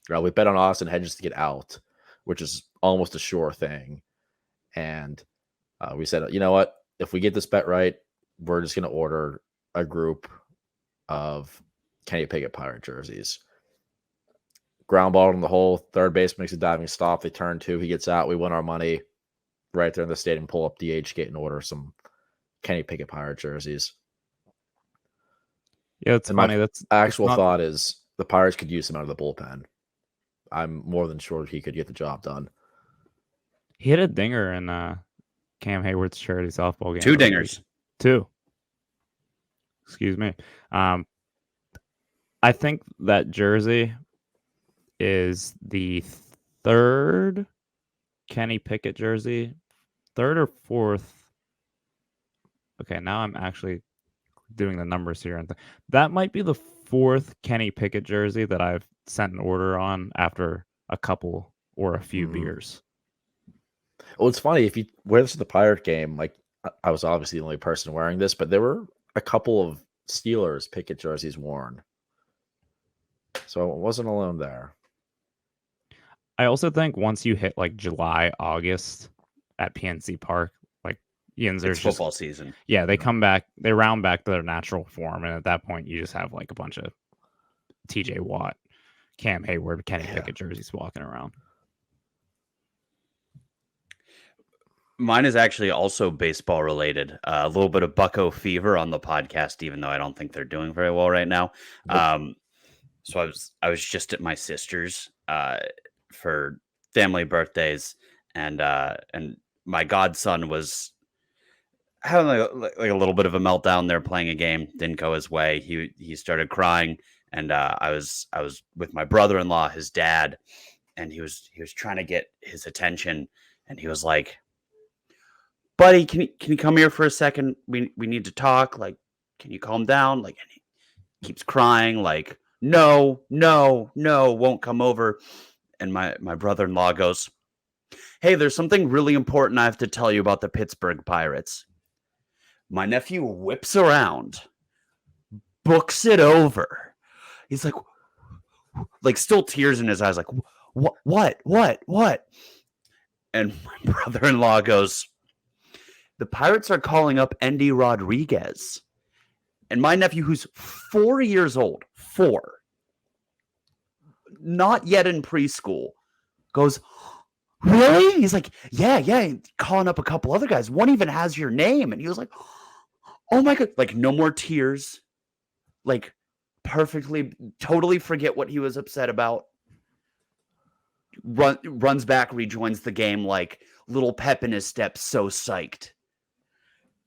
[SPEAKER 3] We bet on Austin Hedges to get out, which is almost a sure thing. And we said, you know what? If we get this bet right, we're just going to order a group of Kenny Pickett Pirate jerseys. Ground ball in the hole, third base makes a diving stop. They turn 2, he gets out. We win our money right there in the stadium. Pull up DH gate and order some Kenny Pickett Pirate jerseys.
[SPEAKER 2] Yeah, it's funny.
[SPEAKER 3] That's actual thought is the Pirates could use him out of the bullpen. I'm more than sure he could get the job done.
[SPEAKER 2] He hit a dinger in Cam Hayward's charity softball game.
[SPEAKER 1] 2 dingers.
[SPEAKER 2] 2. Excuse me. I think that jersey is the 3rd Kenny Pickett jersey. 3rd or 4th. Okay, now I'm actually doing the numbers here. That might be the 4th Kenny Pickett jersey that I've sent an order on after a couple or a few beers.
[SPEAKER 3] Well, it's funny. If you wear this at the Pirate game, like I was obviously the only person wearing this, but there were a couple of Steelers Pickett jerseys worn. So I wasn't alone there.
[SPEAKER 2] I also think once you hit like July, August at PNC Park, like
[SPEAKER 1] it's football season.
[SPEAKER 2] Yeah, they come back, they round back to their natural form, and at that point you just have like a bunch of TJ Watt, Cam Hayward, Kenny Pickett jerseys walking around.
[SPEAKER 1] Mine is actually also baseball related. A little bit of Bucko fever on the podcast, even though I don't think they're doing very well right now.
[SPEAKER 3] Nope.
[SPEAKER 1] So I was just at my sister's for family birthdays, and my godson was having like a little bit of a meltdown there playing a game. Didn't go his way. He started crying, and I was with my brother-in-law, his dad, and he was trying to get his attention, and he was like, buddy, can you come here for a second? We need to talk. Like, can you calm down? Like, and he keeps crying. Like, no, won't come over. And my brother-in-law goes, hey, there's something really important I have to tell you about the Pittsburgh Pirates. My nephew whips around, books it over. He's like still tears in his eyes. Like, what? And my brother-in-law goes, the Pirates are calling up Endy Rodriguez. And my nephew, who's 4 years old, not yet in preschool, goes, really? He's like, yeah, calling up a couple other guys. One even has your name. And he was like, oh my God. Like, no more tears. Like, totally forget what he was upset about. Runs back, rejoins the game, like, little pep in his step, so psyched.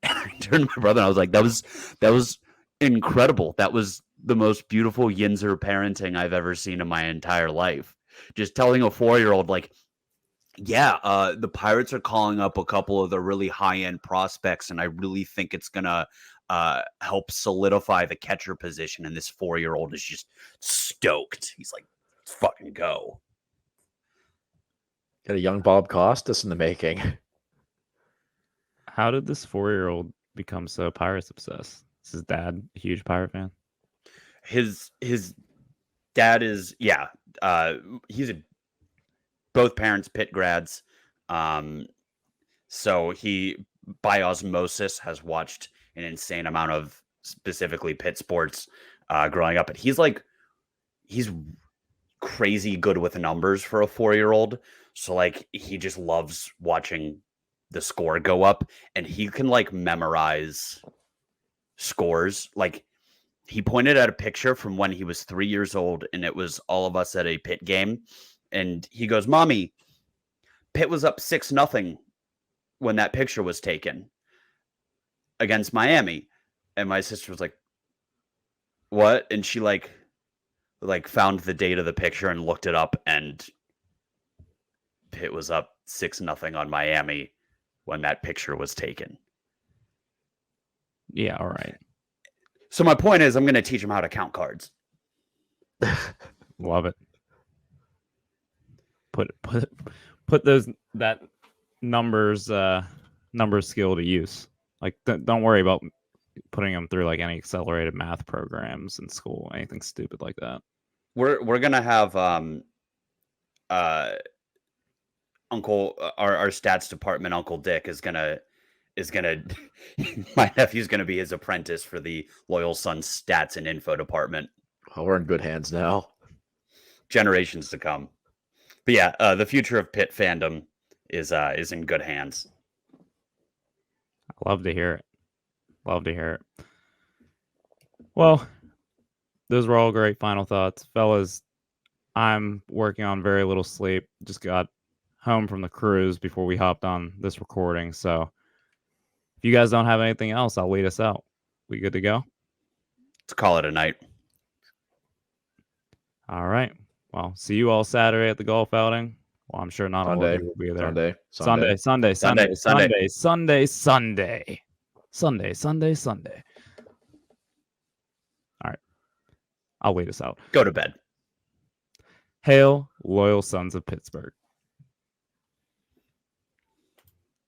[SPEAKER 1] And I turned to my brother and I was like, that was incredible. That was the most beautiful Yinzer parenting I've ever seen in my entire life. Just telling a 4-year-old, like, yeah, the Pirates are calling up a couple of the really high-end prospects, and I really think it's going to help solidify the catcher position. And this 4-year-old is just stoked. He's like, let's fucking go.
[SPEAKER 3] Got a young Bob Costas in the making.
[SPEAKER 2] How did this 4-year-old become so Pirates obsessed? Is his dad a huge Pirate fan?
[SPEAKER 1] His dad is, yeah. He's both parents Pitt grads. So he, by osmosis, has watched an insane amount of specifically Pitt sports growing up. But he's crazy good with numbers for a 4-year-old. So like he just loves watching the score go up, and he can like memorize scores. Like, he pointed at a picture from when he was 3 years old, and it was all of us at a Pitt game. And he goes, Mommy, Pitt was up 6-0 when that picture was taken against Miami. And my sister was like, what? And she like found the date of the picture and looked it up, and Pitt was up 6-0 on Miami when that picture was taken.
[SPEAKER 2] Yeah, all right.
[SPEAKER 1] So my point is, I'm going to teach him how to count cards.
[SPEAKER 2] Love it. Put that numbers skill to use. Like, don't worry about putting them through like any accelerated math programs in school, anything stupid like that.
[SPEAKER 1] We're gonna have Uncle our stats department, Uncle Dick is gonna my nephew's gonna be his apprentice for the Loyal Sons stats and info department.
[SPEAKER 3] Oh, we're in good hands now.
[SPEAKER 1] Generations to come. But yeah, the future of Pitt fandom is in good hands.
[SPEAKER 2] I love to hear it. Well, those were all great final thoughts. Fellas, I'm working on very little sleep. Just got home from the cruise before we hopped on this recording. So if you guys don't have anything else, I'll lead us out. We good to go?
[SPEAKER 1] Let's call it a night.
[SPEAKER 2] All right. Well, see you all Saturday at the golf outing. Well, I'm sure not all of you will be there. Sunday. All right. I'll lead us out.
[SPEAKER 1] Go to bed.
[SPEAKER 2] Hail, Loyal Sons of Pittsburgh.